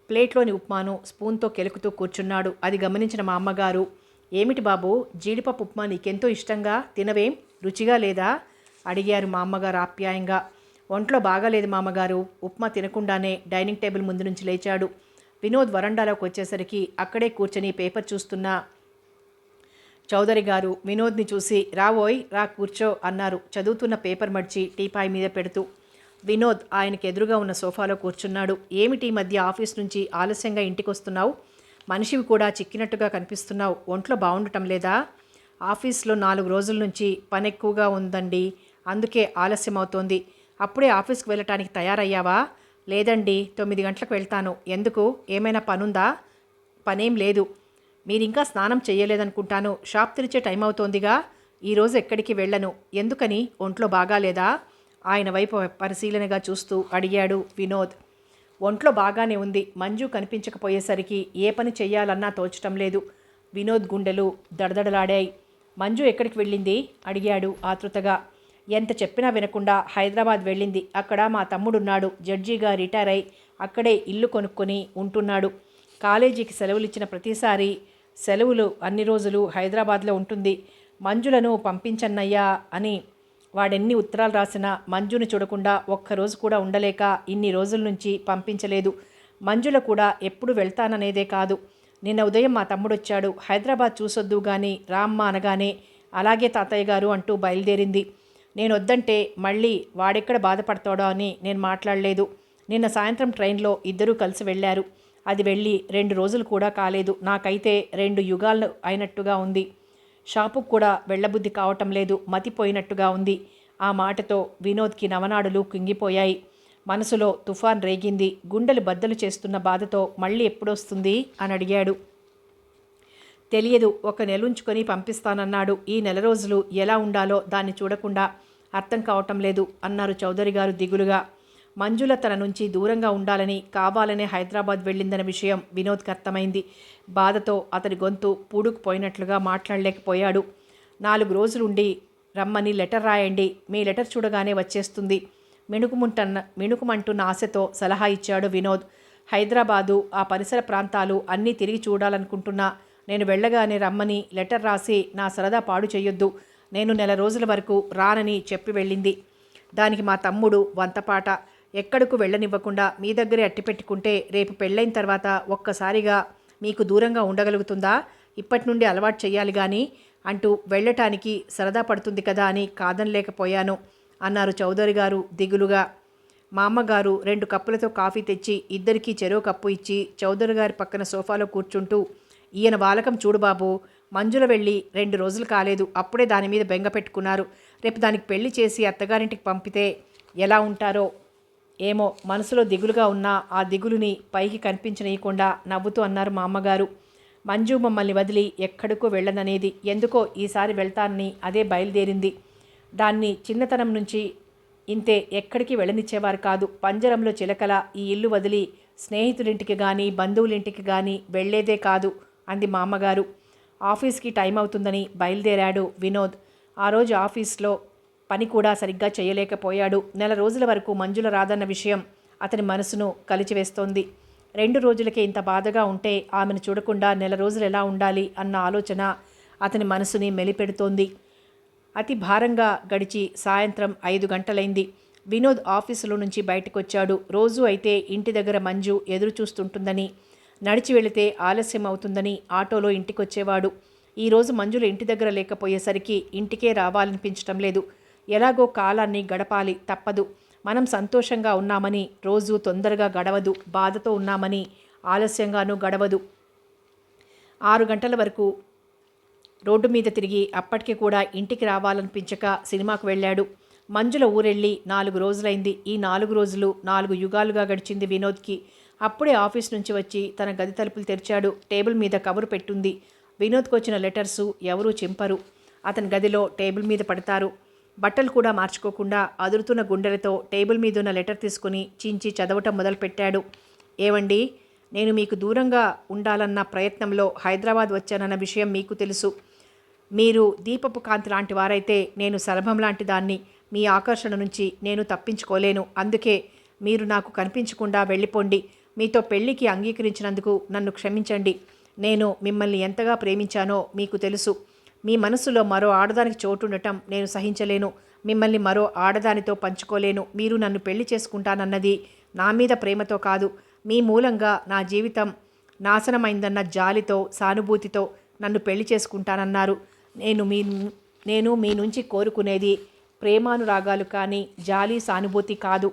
ప్లేట్లోని ఉప్మాను స్పూన్తో కెలుకుతూ కూర్చున్నాడు. అది గమనించిన మా అమ్మగారు, ఏమిటి బాబు, జీడిపప్పు ఉప్మా నీకెంతో ఇష్టంగా, తినవేం, రుచిగా లేదా అడిగారు మా అమ్మగారు ఆప్యాయంగా. ఒంట్లో బాగాలేదు మామగారు. ఉప్మా తినకుండానే డైనింగ్ టేబుల్ ముందు నుంచి లేచాడు. వినోద్ వరండాలోకి వచ్చేసరికి అక్కడే కూర్చొని పేపర్ చూస్తున్న చౌదరి గారు వినోద్ని చూసి, రావోయ్ రా కూర్చో అన్నారు, చదువుతున్న పేపర్ మడిచి టీపాయ్ మీద పెడుతూ. వినోద్ ఆయనకి ఎదురుగా ఉన్న సోఫాలో కూర్చున్నాడు. ఏమిటి ఈ మధ్య ఆఫీస్ నుంచి ఆలస్యంగా ఇంటికి వస్తున్నావు? మనిషివి కూడా చిక్కినట్టుగా కనిపిస్తున్నావు. ఒంట్లో బాగుండటం లేదా? ఆఫీస్లో 4 రోజుల నుంచి పని ఎక్కువగా ఉందండి, అందుకే ఆలస్యం అవుతోంది. అప్పుడే ఆఫీస్కి వెళ్ళటానికి తయారయ్యావా? లేదండి, 9 గంటలకు వెళ్తాను. ఎందుకు, ఏమైనా పనుందా? పనేం లేదు. మీరింకా స్నానం చేయలేదనుకుంటాను. షాప్ తెరిచే టైం అవుతోందిగా. ఈరోజు ఎక్కడికి వెళ్ళను. ఎందుకని, ఒంట్లో బాగాలేదా? ఆయన వైపు పరిశీలనగా చూస్తూ అడిగాడు వినోద్. ఒంట్లో బాగానే ఉంది. మంజు కనిపించకపోయేసరికి ఏ పని చెయ్యాలన్నా తోచటం లేదు. వినోద్ గుండెలు దడదడలాడాయి. మంజు ఎక్కడికి వెళ్ళింది అడిగాడు ఆతృతగా. ఎంత చెప్పినా వినకుండా హైదరాబాద్ వెళ్ళింది. అక్కడ మా తమ్ముడున్నాడు. జడ్జిగా రిటైర్ అయి అక్కడే ఇల్లు కొనుక్కొని ఉంటున్నాడు. కాలేజీకి సెలవులు ఇచ్చిన ప్రతిసారి సెలవులు అన్ని రోజులు హైదరాబాద్లో ఉంటుంది. మంజులను పంపించన్నయ్యా అని వాడెన్ని ఉత్తరాలు రాసినా మంజుని చూడకుండా ఒక్కరోజు కూడా ఉండలేక ఇన్ని రోజుల నుంచి పంపించలేదు. మంజుల కూడా ఎప్పుడు వెళ్తాననేదే కాదు. నిన్న ఉదయం మా తమ్ముడొచ్చాడు. హైదరాబాద్ చూసొద్దు గాని రామ్మ అనగానే అలాగే తాతయ్య గారు అంటూ బయలుదేరింది. నేను వద్దంటే మళ్ళీ వాడెక్కడ బాధపడతాడో అని నేను మాట్లాడలేదు. నిన్న సాయంత్రం ట్రైన్లో ఇద్దరూ కలిసి వెళ్ళారు. అది వెళ్ళి 2 రోజులు కూడా కాలేదు. నాకైతే 2 యుగాలు అయినట్టుగా ఉంది. షాపుకు కూడా వెళ్ళబుద్ధి కావటం లేదు. మతిపోయినట్టుగా ఉంది. ఆ మాటతో వినోద్కి నవనాడులు కుంగిపోయాయి. మనసులో తుఫాన్ రేగింది. గుండెలు బద్దలు చేస్తున్న బాధతో మళ్ళీ ఎప్పుడొస్తుంది అని అడిగాడు. తెలియదు, 1 నెలుంచుకొని పంపిస్తానన్నాడు. ఈ నెల రోజులు ఎలా ఉండాలో దాన్ని చూడకుండా అర్థం కావటం లేదు అన్నారు చౌదరి గారు దిగులుగా. మంజుల తన నుంచి దూరంగా ఉండాలని కావాలనే హైదరాబాద్ వెళ్ళిందన్న విషయం వినోద్కి అర్థమైంది. బాధతో అతని గొంతు పూడుకుపోయినట్లుగా మాట్లాడలేకపోయాడు. 4 రోజులుండి రమ్మని లెటర్ రాయండి, మీ లెటర్ చూడగానే వచ్చేస్తుంది మిణుకుమంటున్న ఆశతో సలహా ఇచ్చాడు వినోద్. హైదరాబాదు, ఆ పరిసర ప్రాంతాలు అన్నీ తిరిగి చూడాలనుకుంటున్నా. నేను వెళ్ళగానే రమ్మని లెటర్ రాసి నా సరదా పాడు చేయొద్దు. నేను నెల రోజుల వరకు రానని చెప్పి వెళ్ళింది. దానికి మా తమ్ముడు వంతపాట. ఎక్కడకు వెళ్ళనివ్వకుండా మీ దగ్గరే అట్టిపెట్టుకుంటే రేపు పెళ్ళైన తర్వాత ఒక్కసారిగా మీకు దూరంగా ఉండగలుగుతుందా? ఇప్పటి నుండి అలవాటు చెయ్యాలి కానీ అంటూ వెళ్ళటానికి సరదా పడుతుంది కదా అని కాదనలేకపోయాను అన్నారు చౌదరి గారు దిగులుగా. మా అమ్మగారు 2 కప్పులతో కాఫీ తెచ్చి ఇద్దరికీ చెరో కప్పు ఇచ్చి చౌదరి గారి పక్కన సోఫాలో కూర్చుంటూ, ఈయన వాలకం చూడు బాబు, మంజుల వెళ్ళి 2 రోజులు కాలేదు, అప్పుడే దాని మీద బెంగ పెట్టుకున్నారు. రేపు దానికి పెళ్లి చేసి అత్తగారింటికి పంపితే ఎలా ఉంటారో ఏమో. మనసులో దిగులుగా ఉన్న ఆ దిగులుని పైకి కనిపించనీయకుండా నవ్వుతూ అన్నారు మా అమ్మగారు. మంజు మమ్మల్ని వదిలి ఎక్కడికో వెళ్ళననేది. ఎందుకో ఈసారి వెళ్తానని అదే బయలుదేరింది. దాన్ని చిన్నతనం నుంచి ఇంతే, ఎక్కడికి వెళ్ళనిచ్చేవారు కాదు. పంజరంలో చిలకల ఈ ఇల్లు వదిలి స్నేహితులింటికి కానీ బంధువులింటికి కానీ వెళ్ళేదే కాదు అంది మా అమ్మగారు. ఆఫీస్కి టైం అవుతుందని బయలుదేరాడు వినోద్. ఆ రోజు ఆఫీస్లో పని కూడా సరిగ్గా చేయలేకపోయాడు. నెల రోజుల వరకు మంజుల రాదన్న విషయం అతని మనసును కలిచివేస్తోంది. 2 రోజులకే ఇంత బాధగా ఉంటే ఆమెను చూడకుండా నెల రోజులు ఎలా ఉండాలి అన్న ఆలోచన అతని మనసుని మెలిపెడుతోంది. అతి భారంగా గడిచి సాయంత్రం 5 గంటలైంది. వినోద్ ఆఫీసులో నుంచి బయటకొచ్చాడు. రోజు అయితే ఇంటి దగ్గర మంజు ఎదురు చూస్తుంటుందని, నడిచి వెళితే ఆలస్యం అవుతుందని ఆటోలో ఇంటికొచ్చేవాడు. ఈరోజు మంజుల ఇంటి దగ్గర లేకపోయేసరికి ఇంటికే రావాలనిపించటం లేదు. ఎలాగో కాలాన్ని గడపాలి, తప్పదు. మనం సంతోషంగా ఉన్నామని రోజు తొందరగా గడవదు, బాధతో ఉన్నామని ఆలస్యంగానూ గడవదు. 6 గంటల వరకు రోడ్డు మీద తిరిగి అప్పటికి కూడా ఇంటికి రావాలనిపించక సినిమాకు వెళ్ళాడు. మంజుల ఊరెళ్ళి 4 రోజులైంది. ఈ 4 రోజులు 4 యుగాలుగా గడిచింది వినోద్కి. అప్పుడే ఆఫీస్ నుంచి వచ్చి తన గది తలుపులు తెరిచాడు. టేబుల్ మీద కవరు పెట్టుంది. వినోద్కి వచ్చిన లెటర్సు ఎవరూ చింపరు. అతని గదిలో టేబుల్ మీద పడతారు. బట్టలు కూడా మార్చుకోకుండా అదురుతున్న గుండెలతో టేబుల్ మీదున్న లెటర్ తీసుకుని చించి చదవటం మొదలుపెట్టాడు. ఏవండి, నేను మీకు దూరంగా ఉండాలన్న ప్రయత్నంలో హైదరాబాద్ వచ్చానన్న విషయం మీకు తెలుసు. మీరు దీపపు కాంతి లాంటి వారైతే నేను శలభం లాంటి దాన్ని. మీ ఆకర్షణ నుంచి నేను తప్పించుకోలేను. అందుకే మీరు నాకు కనిపించకుండా వెళ్ళిపోండి. మీతో పెళ్లికి అంగీకరించినందుకు నన్ను క్షమించండి. నేను మిమ్మల్ని ఎంతగా ప్రేమించానో మీకు తెలుసు. మీ మనసులో మరో ఆడదానికి చోటుండటం నేను సహించలేను. మిమ్మల్ని మరో ఆడదానితో పంచుకోలేను. మీరు నన్ను పెళ్లి చేసుకుంటానన్నది నా మీద ప్రేమతో కాదు, మీ మూలంగా నా జీవితం నాశనమైందన్న జాలితో, సానుభూతితో నన్ను పెళ్లి చేసుకుంటానన్నారు. నేను మీ నుంచి కోరుకునేది ప్రేమానురాగాలు కానీ జాలి, సానుభూతి కాదు.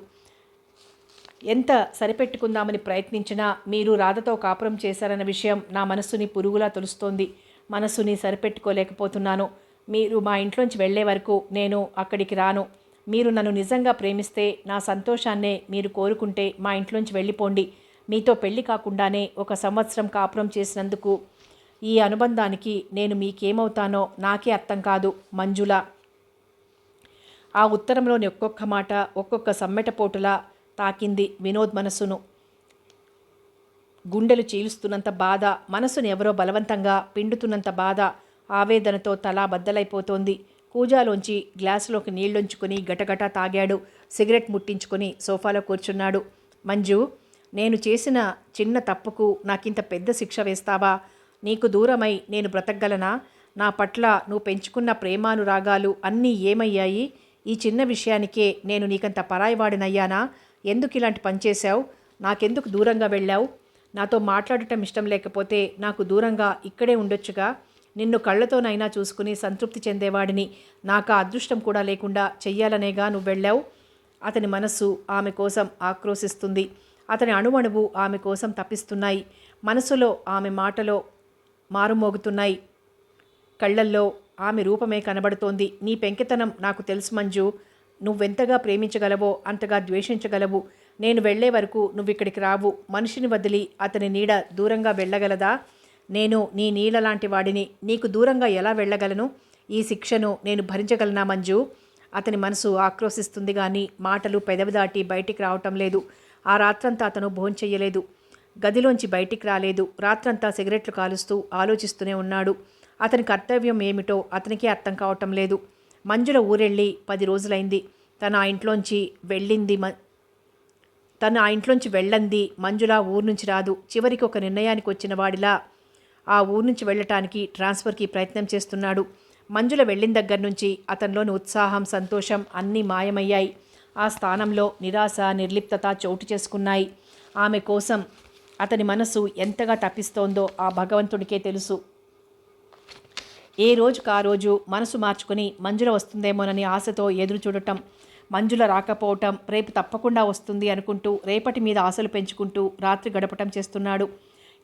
ఎంత సరిపెట్టుకుందామని ప్రయత్నించినా మీరు రాధతో కాపురం చేశారన్న విషయం నా మనస్సుని పురుగులా తొలుస్తోంది. మనస్సుని సరిపెట్టుకోలేకపోతున్నాను. మీరు మా ఇంట్లోంచి వెళ్లే వరకు నేను అక్కడికి రాను. మీరు నన్ను నిజంగా ప్రేమిస్తే, నా సంతోషాన్నే మీరు కోరుకుంటే మా ఇంట్లోంచి వెళ్ళిపోండి. మీతో పెళ్లి కాకుండానే 1 సంవత్సరం కాపురం చేసినందుకు ఈ అనుబంధానికి నేను మీకేమవుతానో నాకే అర్థం కాదు. మంజుల. ఆ ఉత్తరంలోని ఒక్కొక్క మాట ఒక్కొక్క సమ్మెటపోటులా తాకింది వినోద్ మనసును. గుండెలు చీలుస్తున్నంత బాధ, మనసును ఎవరో బలవంతంగా పిండుతున్నంత బాధ, ఆవేదనతో తలా బద్దలైపోతోంది. కూజాలోంచి గ్లాసులోకి నీళ్లుంచుకుని గటగట తాగాడు. సిగరెట్ ముట్టించుకొని సోఫాలో కూర్చున్నాడు. మంజు, నేను చేసిన చిన్న తప్పుకు నాకింత పెద్ద శిక్ష వేస్తావా? నీకు దూరమై నేను బ్రతకగలనా? నా పట్ల నువ్వు పెంచుకున్న ప్రేమానురాగాలు అన్నీ ఏమయ్యాయి? ఈ చిన్న విషయానికే నేను నీకంత పరాయివాడినయ్యానా? ఎందుకు ఇలాంటి పని చేశావు? నాకెందుకు దూరంగా వెళ్ళావు? నాతో మాట్లాడటం ఇష్టం లేకపోతే నాకు దూరంగా ఇక్కడే ఉండొచ్చుగా. నిన్ను కళ్ళతోనైనా చూసుకుని సంతృప్తి చెందేవాడిని. నాకు ఆ అదృష్టం కూడా లేకుండా చెయ్యాలనేగా నువ్వు వెళ్ళావు. అతని మనస్సు ఆమె కోసం ఆక్రోశిస్తుంది. అతని అణువణువు ఆమె కోసం తప్పిస్తున్నాయి. మనసులో ఆమె మాటలో మారుమోగుతున్నాయి. కళ్ళల్లో ఆమె రూపమే కనబడుతోంది. నీ పెంకితనం నాకు తెలుసు మంజు. నువ్వెంతగా ప్రేమించగలవో అంతగా ద్వేషించగలవు. నేను వెళ్లే వరకు నువ్విక్కడికి రావు. మనిషిని వదిలి అతని నీడ దూరంగా వెళ్ళగలదా? నేను నీ నీడ లాంటి వాడిని. నీకు దూరంగా ఎలా వెళ్ళగలను? ఈ శిక్షను నేను భరించగలనా మంజు? అతని మనసు ఆక్రోశిస్తుంది కానీ మాటలు పెదవి దాటి బయటికి రావటం లేదు. ఆ రాత్రంతా అతను భోంచెయ్యలేదు. గదిలోంచి బయటికి రాలేదు. రాత్రంతా సిగరెట్లు కాలుస్తూ ఆలోచిస్తూనే ఉన్నాడు. అతని కర్తవ్యం ఏమిటో అతనికే అర్థం కావటం లేదు. మంజుల ఊరెళ్ళి 10 రోజులైంది. తను ఆ ఇంట్లోంచి వెళ్ళంది. మంజుల ఊరు నుంచి రాదు. చివరికి ఒక నిర్ణయానికి వచ్చిన వాడిలా ఆ ఊరు నుంచి వెళ్ళటానికి ట్రాన్స్ఫర్కి ప్రయత్నం చేస్తున్నాడు. మంజుల వెళ్ళిన దగ్గర నుంచి అతనిలోని ఉత్సాహం, సంతోషం అన్నీ మాయమయ్యాయి. ఆ స్థానంలో నిరాశ, నిర్లిప్తత చోటు చేసుకున్నాయి. ఆమె కోసం అతని మనసు ఎంతగా తప్పిస్తోందో ఆ భగవంతుడికే తెలుసు. ఏ రోజుకు ఆ రోజు మనసు మార్చుకుని మంజుల వస్తుందేమోనని ఆశతో ఎదురు చూడటం, మంజుల రాకపోవటం, రేపు తప్పకుండా వస్తుంది అనుకుంటూ రేపటి మీద ఆశలు పెంచుకుంటూ రాత్రి గడపటం చేస్తున్నాడు.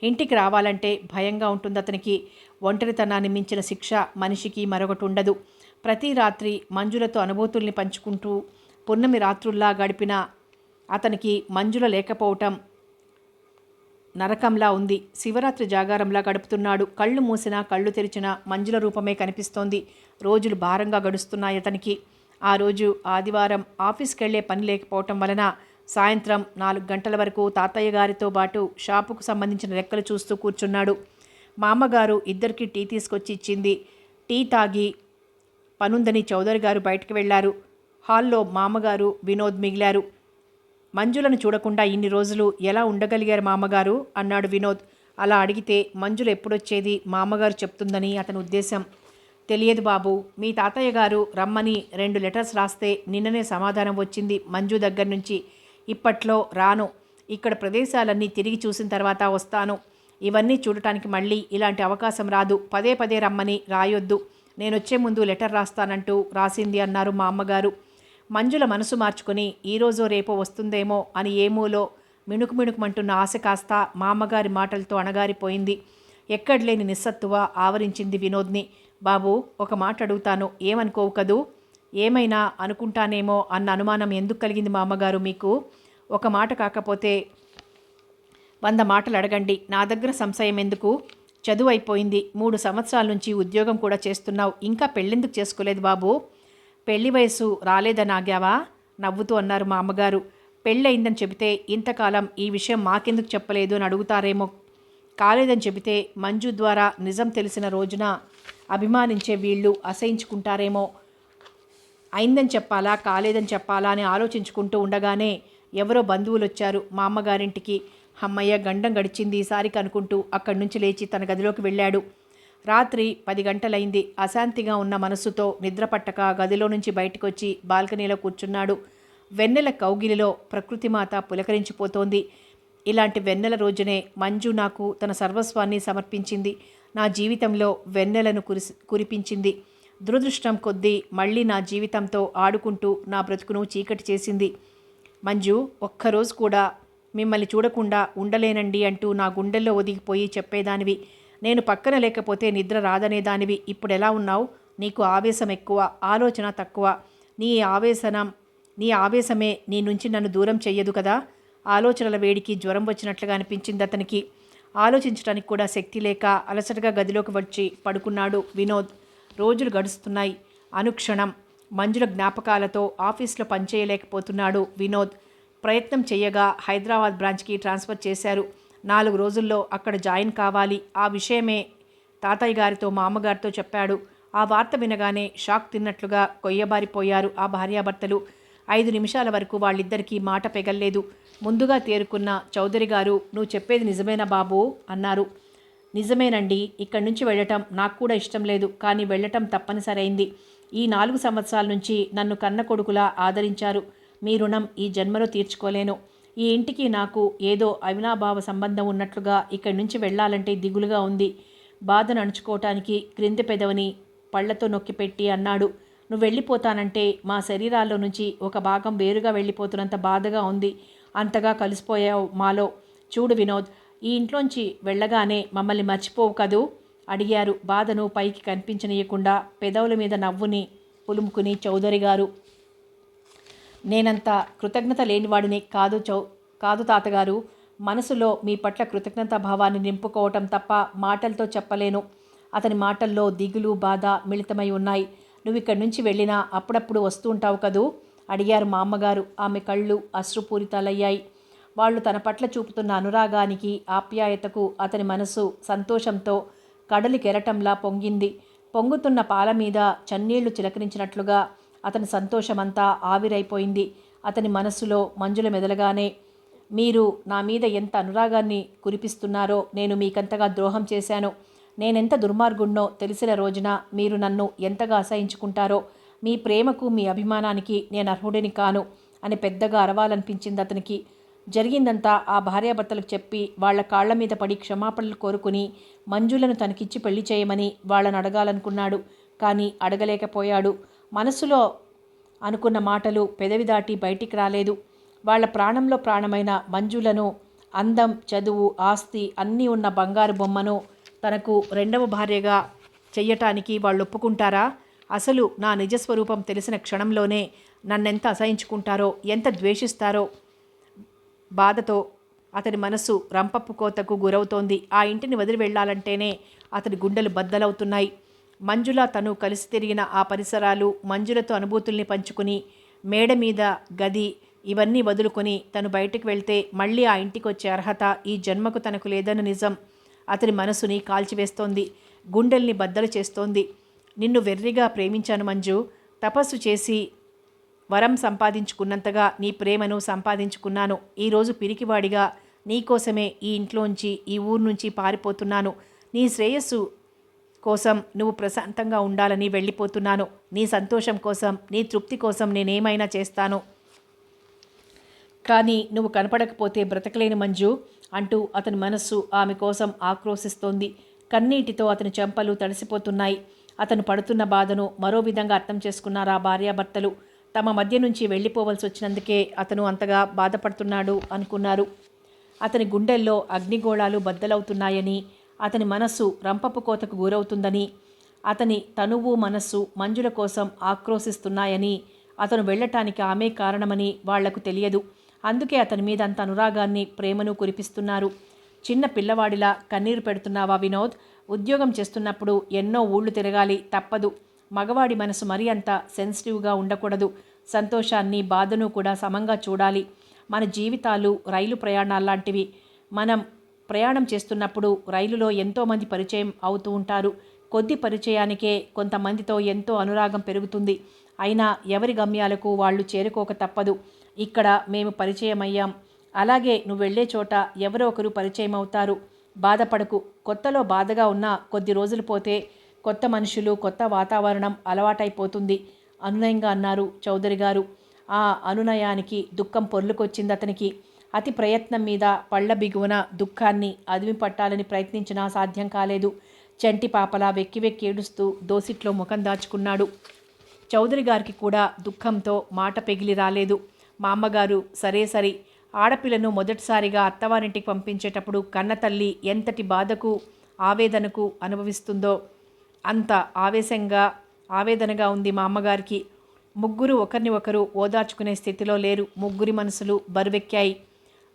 ఇంటికి రావాలంటే భయంగా ఉంటుంది అతనికి. ఒంటరితనాన్ని మించిన శిక్ష మనిషికి మరొకటి ఉండదు. ప్రతి రాత్రి మంజులతో అనుభూతుల్ని పంచుకుంటూ పున్నమి రాత్రుల్లా గడిపిన అతనికి మంజుల లేకపోవటం నరకంలా ఉంది. శివరాత్రి జాగారంలా గడుపుతున్నాడు. కళ్ళు మూసినా కళ్ళు తెరిచినా మంజుల రూపమే కనిపిస్తోంది. రోజులు భారంగా గడుస్తున్నాయి అతనికి. ఆ రోజు ఆదివారం. ఆఫీస్కి వెళ్లే పని లేకపోవటం వలన సాయంత్రం 4 గంటల వరకు తాతయ్య గారితో పాటు షాపుకు సంబంధించిన లెక్కలు చూస్తూ కూర్చున్నాడు. మా అమ్మగారు ఇద్దరికి టీ తీసుకొచ్చి ఇచ్చింది. టీ తాగి పనుందని చౌదరి గారు బయటకు వెళ్లారు. హాల్లో మామగారు, వినోద్ మిగిలారు. మంజులను చూడకుండా ఇన్ని రోజులు ఎలా ఉండగలిగారు మామగారు అన్నాడు వినోద్. అలా అడిగితే మంజులు ఎప్పుడొచ్చేది మామగారు చెప్తుందని అతని ఉద్దేశం. తెలియదు బాబు. మీ తాతయ్య గారు రమ్మని 2 లెటర్స్ రాస్తే నిన్ననే సమాధానం వచ్చింది మంజు దగ్గర నుంచి. ఇప్పట్లో రాను. ఇక్కడ ప్రదేశాలన్నీ తిరిగి చూసిన తర్వాత వస్తాను. ఇవన్నీ చూడటానికి మళ్ళీ ఇలాంటి అవకాశం రాదు. పదే పదే రమ్మని రాయొద్దు. నేనొచ్చే ముందు లెటర్ రాస్తానంటూ రాసింది అన్నారు మా అమ్మగారు. మంజుల మనసు మార్చుకుని ఈరోజో రేపో వస్తుందేమో అని ఏమూలో మిణుకుమిణుకుమంటున్న ఆశ కాస్త మా అమ్మగారి మాటలతో అణగారిపోయింది. ఎక్కడలేని నిస్సత్తువ ఆవరించింది వినోద్ని. బాబు, ఒక మాట అడుగుతాను, ఏమనుకోవు కదూ? ఏమైనా అనుకుంటానేమో అన్న అనుమానం ఎందుకు కలిగింది మా అమ్మగారు మీకు? ఒక మాట కాకపోతే 100 మాటలు అడగండి. నా దగ్గర సంశయం ఎందుకు? చదువు అయిపోయింది, 3 సంవత్సరాల నుంచి ఉద్యోగం కూడా చేస్తున్నావు, ఇంకా పెళ్ళెందుకు చేసుకోలేదు బాబు? పెళ్లి వయసు రాలేదని ఆగావా? నవ్వుతూ అన్నారు మా అమ్మగారు. పెళ్ళయిందని చెబితే ఇంతకాలం ఈ విషయం మాకెందుకు చెప్పలేదు అని అడుగుతారేమో. కాలేదని చెబితే మంజు ద్వారా నిజం తెలిసిన రోజున అభిమానించే వీళ్ళు అసహించుకుంటారేమో. అయిందని చెప్పాలా, కాలేదని చెప్పాలా అని ఆలోచించుకుంటూ ఉండగానే ఎవరో బంధువులు వచ్చారు మా అమ్మగారింటికి. అమ్మయ్య, గండం గడిచింది ఈసారికి అనుకుంటూ అక్కడి నుంచి లేచి తన గదిలోకి వెళ్ళాడు. రాత్రి 10 గంటలైంది. అశాంతిగా ఉన్న మనస్సుతో నిద్రపట్టక గదిలో నుంచి బయటకొచ్చి బాల్కనీలో కూర్చున్నాడు. వెన్నెల కౌగిలిలో ప్రకృతిమాత పులకరించిపోతోంది. ఇలాంటి వెన్నెల రోజునే మంజు నాకు తన సర్వస్వాన్ని సమర్పించింది. నా జీవితంలో వెన్నెలను కురిపించింది. దురదృష్టం కొద్దీ మళ్ళీ నా జీవితంతో ఆడుకుంటూ నా బ్రతుకును చీకటి చేసింది. మంజు, ఒక్కరోజు కూడా మిమ్మల్ని చూడకుండా ఉండలేనండి అంటూ నా గుండెల్లో ఒదిగిపోయి చెప్పేదానివి. నేను పక్కన లేకపోతే నిద్ర రాదనేదానివి. ఇప్పుడెలా ఉన్నావు? నీకు ఆవేశం ఎక్కువ, ఆలోచన తక్కువ. నీ ఆవేశమే నీ నుంచి నన్ను దూరం చెయ్యదు కదా. ఆలోచనల వేడికి జ్వరం వచ్చినట్లుగా అనిపించింది అతనికి. ఆలోచించడానికి కూడా శక్తి లేక అలసటగా గదిలోకి వచ్చి పడుకున్నాడు వినోద్. రోజులు గడుస్తున్నాయి. అనుక్షణం మంజుల జ్ఞాపకాలతో ఆఫీస్లో పనిచేయలేకపోతున్నాడు వినోద్. ప్రయత్నం చేయగా హైదరాబాద్ బ్రాంచ్కి ట్రాన్స్ఫర్ చేశారు. 4 రోజుల్లో అక్కడ జాయిన్ కావాలి. ఆ విషయమే తాతయ్య గారితో మా అమ్మగారితో చెప్పాడు. ఆ వార్త వినగానే షాక్ తిన్నట్లుగా కొయ్యబారిపోయారు ఆ భార్యాభర్తలు. 5 నిమిషాల వరకు వాళ్ళిద్దరికీ మాట పెగల్లేదు. ముందుగా తేరుకున్న చౌదరి గారు, నువ్వు చెప్పేది నిజమేనా బాబు అన్నారు. నిజమేనండి, ఇక్కడి నుంచి వెళ్ళటం నాకు కూడా ఇష్టం లేదు, కానీ వెళ్ళటం తప్పనిసరైంది. ఈ 4 సంవత్సరాల నుంచి నన్ను కన్న కొడుకులా ఆదరించారు. మీ రుణం ఈ జన్మలో తీర్చుకోలేను. ఈ ఇంటికి నాకు ఏదో అవినాభావ సంబంధం ఉన్నట్లుగా ఇక్కడి నుంచి వెళ్ళాలంటే దిగులుగా ఉంది. బాధను అణుచుకోవటానికి క్రింది పెదవిని పళ్లతో నొక్కిపెట్టి అన్నాడు. నువ్వు వెళ్ళిపోతానంటే మా శరీరాల్లో నుంచి ఒక భాగం వేరుగా వెళ్ళిపోతున్నంత బాధగా ఉంది. అంతగా కలిసిపోయావు మాలో. చూడు వినోద్, ఈ ఇంట్లోంచి వెళ్ళగానే మమ్మల్ని మర్చిపోవు కదూ అడిగారు బాధను పైకి కనిపించనీయకుండా పెదవుల మీద నవ్వుని పులుముకుని చౌదరి గారు. నేనంత కృతజ్ఞత లేనివాడిని కాదు తాతగారు. మనసులో మీ పట్ల కృతజ్ఞతా భావాన్ని నింపుకోవటం తప్ప మాటలతో చెప్పలేను. అతని మాటల్లో దిగులు, బాధ మిళితమై ఉన్నాయి. నువ్వు ఇక్కడి నుంచి వెళ్ళినా అప్పుడప్పుడు వస్తూ ఉంటావు కదూ అడిగారు మా అమ్మగారు. ఆమె కళ్ళు అశ్రుపూరితాలయ్యాయి. వాళ్ళు తన పట్ల చూపుతున్న అనురాగానికి, ఆప్యాయతకు అతని మనసు సంతోషంతో కడలి కెరటంలా పొంగింది. పొంగుతున్న పాల మీద చన్నీళ్లు చిలకరించినట్లుగా అతని సంతోషమంతా ఆవిరైపోయింది. అతని మనస్సులో మంజుల మెదలగానే, మీరు నా మీద ఎంత అనురాగాన్ని కురిపిస్తున్నారో నేను మీకంతగా ద్రోహం చేశాను. నేనెంత దుర్మార్గుణ్ణో తెలిసిన రోజున మీరు నన్ను ఎంతగా అసహించుకుంటారో, మీ ప్రేమకు మీ అభిమానానికి నేను అర్హుడిని కాను అని పెద్దగా అరవాలనిపించింది అతనికి. జరిగిందంతా ఆ భార్యాభర్తలకు చెప్పి వాళ్ల కాళ్ల మీద పడి క్షమాపణలు కోరుకుని మంజులను తనకిచ్చి పెళ్లి చేయమని వాళ్ళని అడగాలనుకున్నాడు. కానీ అడగలేకపోయాడు. మనసులో అనుకున్న మాటలు పెదవి దాటి బయటికి రాలేదు. వాళ్ళ ప్రాణంలో ప్రాణమైన మంజులను, అందం, చదువు, ఆస్తి అన్నీ ఉన్న బంగారు బొమ్మను తనకు రెండవ భార్యగా చెయ్యటానికి వాళ్ళు ఒప్పుకుంటారా? అసలు నా నిజస్వరూపం తెలిసిన క్షణంలోనే నన్నెంత అసహించుకుంటారో, ఎంత ద్వేషిస్తారో. బాధతో అతని మనసు రంపపు కోతకు గురవుతోంది. ఆ ఇంటిని వదిలి వెళ్లాలంటేనే అతని గుండెలు బద్దలవుతున్నాయి. మంజుల తను కలిసి తిరిగిన ఆ పరిసరాలు, మంజులతో అనుభూతుల్ని పంచుకుని, మేడ మీద గది ఇవన్నీ వదులుకొని తను బయటకు వెళ్తే మళ్ళీ ఆ ఇంటికి వచ్చే అర్హత ఈ జన్మకు తనకు లేదన్న నిజం అతని మనసుని కాల్చివేస్తోంది. గుండెల్ని బద్దలు చేస్తోంది. నిన్ను వెర్రిగా ప్రేమించాను మంజు. తపస్సు చేసి వరం సంపాదించుకున్నంతగా నీ ప్రేమను సంపాదించుకున్నాను. ఈరోజు పిరికివాడిగా నీకోసమే ఈ ఇంట్లోంచి, ఈ ఊరు నుంచి పారిపోతున్నాను. నీ శ్రేయస్సు కోసం, నువ్వు ప్రశాంతంగా ఉండాలని వెళ్ళిపోతున్నాను. నీ సంతోషం కోసం, నీ తృప్తి కోసం నేనేమైనా చేస్తాను. కానీ నువ్వు కనపడకపోతే బ్రతకలేని మంజు అంటూ అతని మనస్సు ఆమె కోసం ఆక్రోశిస్తోంది. కన్నీటితో అతని చెంపలు తడిసిపోతున్నాయి. అతను పడుతున్న బాధను మరో విధంగా అర్థం చేసుకున్నారు ఆ భార్యాభర్తలు. తమ మధ్య నుంచి వెళ్ళిపోవలసి వచ్చినందుకే అతను అంతగా బాధపడుతున్నాడు అనుకున్నారు. అతని గుండెల్లో అగ్నిగోళాలు బద్దలవుతున్నాయని, అతని మనస్సు రంపపు కోతకు గురవుతుందని, అతని తనువు మనస్సు మంజుల కోసం ఆక్రోశిస్తున్నాయని, అతను వెళ్ళటానికి ఆమె కారణమని వాళ్లకు తెలియదు. అందుకే అతని మీద అంత అనురాగాన్ని, ప్రేమను కురిపిస్తున్నారు. చిన్న పిల్లవాడిలా కన్నీరు పెడుతున్నావా వినోద్? ఉద్యోగం చేస్తున్నప్పుడు ఎన్నో ఊళ్ళు తిరగాలి, తప్పదు. మగవాడి మనసు మరీ అంత సెన్సిటివ్గా ఉండకూడదు. సంతోషాన్ని, బాధను కూడా సమంగా చూడాలి. మన జీవితాలు రైలు ప్రయాణాల్లాంటివి. మనం ప్రయాణం చేస్తున్నప్పుడు రైలులో ఎంతోమంది పరిచయం అవుతూ ఉంటారు. కొద్ది పరిచయానికే కొంతమందితో ఎంతో అనురాగం పెరుగుతుంది. అయినా ఎవరి గమ్యాలకు వాళ్ళు చేరుకోక తప్పదు. ఇక్కడ మేము పరిచయమయ్యాం. అలాగే నువ్వు వెళ్ళే చోట ఎవరో ఒకరు పరిచయం అవుతారు. బాధపడకు. కొత్తలో బాధగా ఉన్న కొద్ది రోజులు పోతే కొత్త మనుషులు, కొత్త వాతావరణం అలవాటైపోతుంది అనునయంగా అన్నారు చౌదరి గారు. ఆ అనునయానికి దుఃఖం పొర్లుకొచ్చింది అతనికి. అతి ప్రయత్నం మీద పళ్ల బిగువన దుఃఖాన్ని అదిమి పట్టాలని ప్రయత్నించినా సాధ్యం కాలేదు. చంటి పాపలా వెక్కి వెక్కి ఏడుస్తూ దోసిట్లో ముఖం దాచుకున్నాడు. చౌదరి గారికి కూడా దుఃఖంతో మాట పెగిలి రాలేదు. మా అమ్మగారు సరే సరి. ఆడపిల్లను మొదటిసారిగా అత్తవారింటికి పంపించేటప్పుడు కన్నతల్లి ఎంతటి బాధకు, ఆవేదనకు అనుభవిస్తుందో అంత ఆవేదనగా ఉంది మా అమ్మగారికి. ముగ్గురు ఒకరిని ఒకరు ఓదార్చుకునే స్థితిలో లేరు. ముగ్గురి మనసులు బరువెక్కాయి.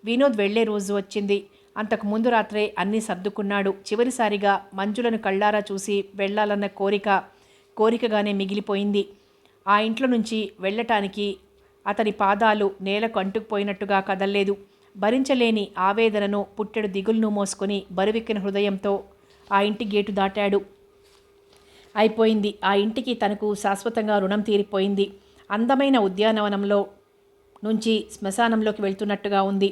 వినోద్ వెళ్లే రోజు వచ్చింది. అంతకు ముందు రాత్రే అన్నీ సర్దుకున్నాడు. చివరిసారిగా మంజులను కళ్ళారా చూసి వెళ్లాలన్న కోరికగానే మిగిలిపోయింది. ఆ ఇంట్లో నుంచి వెళ్ళటానికి అతని పాదాలు నేలకు అంటుకుపోయినట్టుగా కదల్లేదు. భరించలేని ఆవేదనను, పుట్టెడు దిగులును మోసుకొని బరువెక్కిన హృదయంతో ఆ ఇంటి గేటు దాటాడు. అయిపోయింది. ఆ ఇంటికి తనకు శాశ్వతంగా రుణం తీరిపోయింది. అందమైన ఉద్యానవనంలో నుంచి శ్మశానంలోకి వెళ్తున్నట్టుగా ఉంది.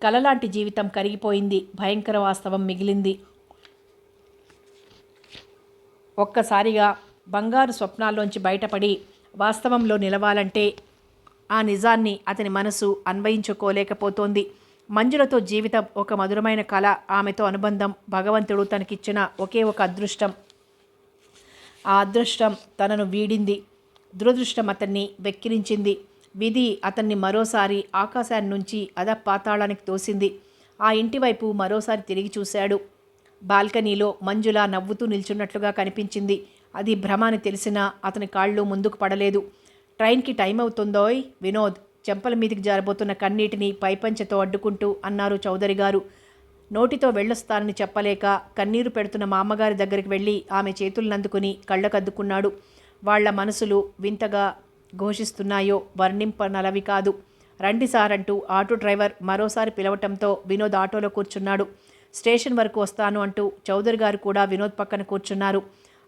కలలాంటి జీవితం కరిగిపోయింది. భయంకర వాస్తవం మిగిలింది. ఒక్కసారిగా బంగారు స్వప్నాల్లోంచి బయటపడి వాస్తవంలో నిలవాలంటే ఆ నిజాన్ని అతని మనసు అన్వయించుకోలేకపోతోంది. మంజులతో జీవితం ఒక మధురమైన కళ. ఆమెతో అనుబంధం భగవంతుడు తనకిచ్చిన ఒకే ఒక అదృష్టం. ఆ అదృష్టం తనను వీడింది. దురదృష్టం అతన్ని వెక్కిరించింది. విధి అతన్ని మరోసారి ఆకాశాన్ని నుంచి అధపాతాళానికి తోసింది. ఆ ఇంటి వైపు మరోసారి తిరిగి చూశాడు. బాల్కనీలో మంజుల నవ్వుతూ నిల్చున్నట్లుగా కనిపించింది. అది భ్రమ అని తెలిసినా అతని కాళ్ళు ముందుకు పడలేదు. ట్రైన్కి టైం అవుతుందోయ్ వినోద్, చెంపల మీదికి జారబోతున్న కన్నీటిని పైపంచెతో అడ్డుకుంటూ అన్నారు చౌదరి గారు. నోటితో వెళ్ళొస్తానని చెప్పలేక కన్నీరు పెడుతున్న మా అమ్మగారి దగ్గరికి వెళ్ళి ఆమె చేతులనందుకుని కళ్ళకద్దుకున్నాడు. వాళ్ల మనసులు వింతగా ఘోషిస్తున్నాయో వర్ణింపనలవి కాదు. రండి సార్ అంటూ ఆటో డ్రైవర్ మరోసారి పిలవటంతో వినోద్ ఆటోలో కూర్చున్నాడు. స్టేషన్ వరకు వస్తాను అంటూ చౌదరి గారు కూడా వినోద్ పక్కన కూర్చున్నారు.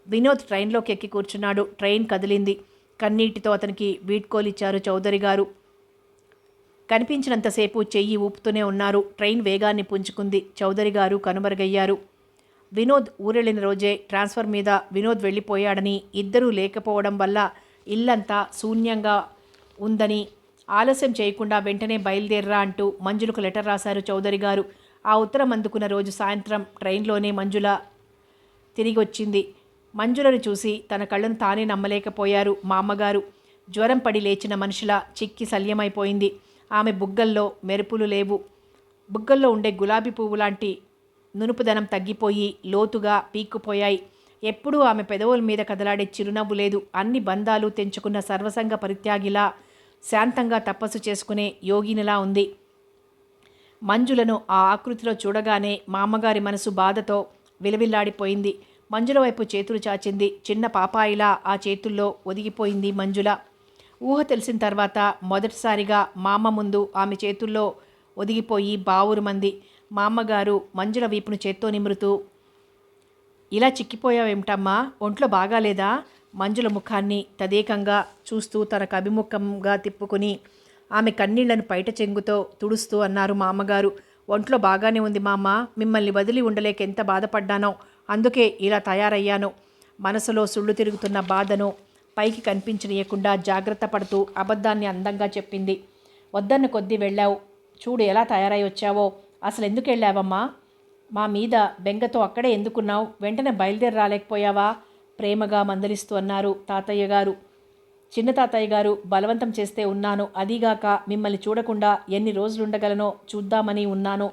వినోద్ ట్రైన్లోకి ఎక్కి కూర్చున్నాడు. ట్రైన్ కదిలింది. కన్నీటితో అతనికి వీడ్కోలిచ్చారు చౌదరి గారు. కనిపించినంతసేపు చెయ్యి ఊపుతూనే ఉన్నారు. ట్రైన్ వేగాన్ని పుంజుకుంది. చౌదరి గారు కనుమరుగయ్యారు. వినోద్ ఊరెళ్ళిన రోజే ట్రాన్స్ఫర్ మీద వినోద్ వెళ్ళిపోయాడని, ఇద్దరూ లేకపోవడం వల్ల ఇల్లంతా శూన్యంగా ఉందని, ఆలస్యం చేయకుండా వెంటనే బయలుదేర్రా అంటూ మంజులకు లెటర్ రాశారు చౌదరి గారు. ఆ ఉత్తరం అందుకున్న రోజు సాయంత్రం ట్రైన్లోనే మంజుల తిరిగి వచ్చింది. మంజులను చూసి తన కళ్ళను తానే నమ్మలేకపోయారు మా అమ్మగారు. జ్వరం పడి లేచిన మనిషిలా చిక్కి శల్యమైపోయింది. ఆమె బుగ్గల్లో మెరుపులు లేవు. బుగ్గల్లో ఉండే గులాబీ పువ్వు లాంటి నునుపుదనం తగ్గిపోయి లోతుగా పీక్కుపోయాయి. ఎప్పుడూ ఆమె పెదవుల మీద కదలాడే చిరునవ్వు లేదు. అన్ని బంధాలు తెంచుకున్న సర్వసంగ పరిత్యాగిలా, శాంతంగా తపస్సు చేసుకునే యోగినిలా ఉంది. మంజులను ఆ ఆకృతిలో చూడగానే మా అమ్మగారి మనసు బాధతో విలవిల్లాడిపోయింది. మంజుల వైపు చేతులు చాచింది. చిన్న పాపాయిలా ఆ చేతుల్లో ఒదిగిపోయింది మంజుల. ఊహ తెలిసిన తర్వాత మొదటిసారిగా మా అమ్మ ముందు ఆమె చేతుల్లో ఒదిగిపోయి బావురుమంది. మా అమ్మగారు మంజుల వీపును చేత్తో నిమురుతూ, ఇలా చిక్కిపోయావేమిటమ్మా, ఒంట్లో బాగాలేదా? మంజుల ముఖాన్ని తదేకంగా చూస్తూ తనకు అభిముఖంగా తిప్పుకుని ఆమె కన్నీళ్లను పైట చెంగుతో తుడుస్తూ అన్నారు మా అమ్మగారు. ఒంట్లో బాగానే ఉంది మామ, మిమ్మల్ని వదిలి ఉండలేక ఎంత బాధపడ్డానో, అందుకే ఇలా తయారయ్యాను. మనసులో సుళ్ళు తిరుగుతున్న బాధను పైకి కనిపించనీయకుండా జాగ్రత్త పడుతూ అబద్ధాన్ని అందంగా చెప్పింది. వద్దన్న కొద్దీ వెళ్ళావు, చూడు ఎలా తయారై వచ్చావో. అసలు ఎందుకు వెళ్ళావమ్మా? మా మీద బెంగతో అక్కడే ఎందుకున్నావు? వెంటనే బయలుదేరి రాలేకపోయావా? ప్రేమగా మందలిస్తూ అన్నారు తాతయ్య గారు. చిన్న తాతయ్య గారు, బలవంతం చేస్తే ఉన్నాను. అదీగాక మిమ్మల్ని చూడకుండా ఎన్ని రోజులుండగలనో చూద్దామని ఉన్నాను.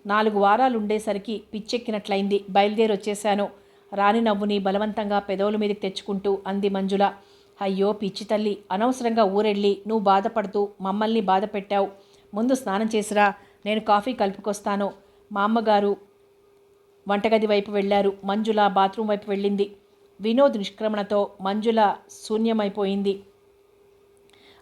4 వారాలుండేసరికి పిచ్చెక్కినట్లయింది. బయలుదేరి వచ్చేశాను. రాణి నవ్వుని బలవంతంగా పెదవుల మీదకి తెచ్చుకుంటూ అంది మంజుల. అయ్యో పిచ్చి తల్లి, అనవసరంగా ఊరెళ్ళి నువ్వు బాధపడుతూ మమ్మల్ని బాధ పెట్టావు. ముందు స్నానం చేసిరా, నేను కాఫీ కలుపుకొస్తాను. మా అమ్మగారు వంటగది వైపు వెళ్లారు. మంజుల బాత్రూం వైపు వెళ్ళింది. వినోద్ నిష్క్రమణతో మంజుల శూన్యమైపోయింది.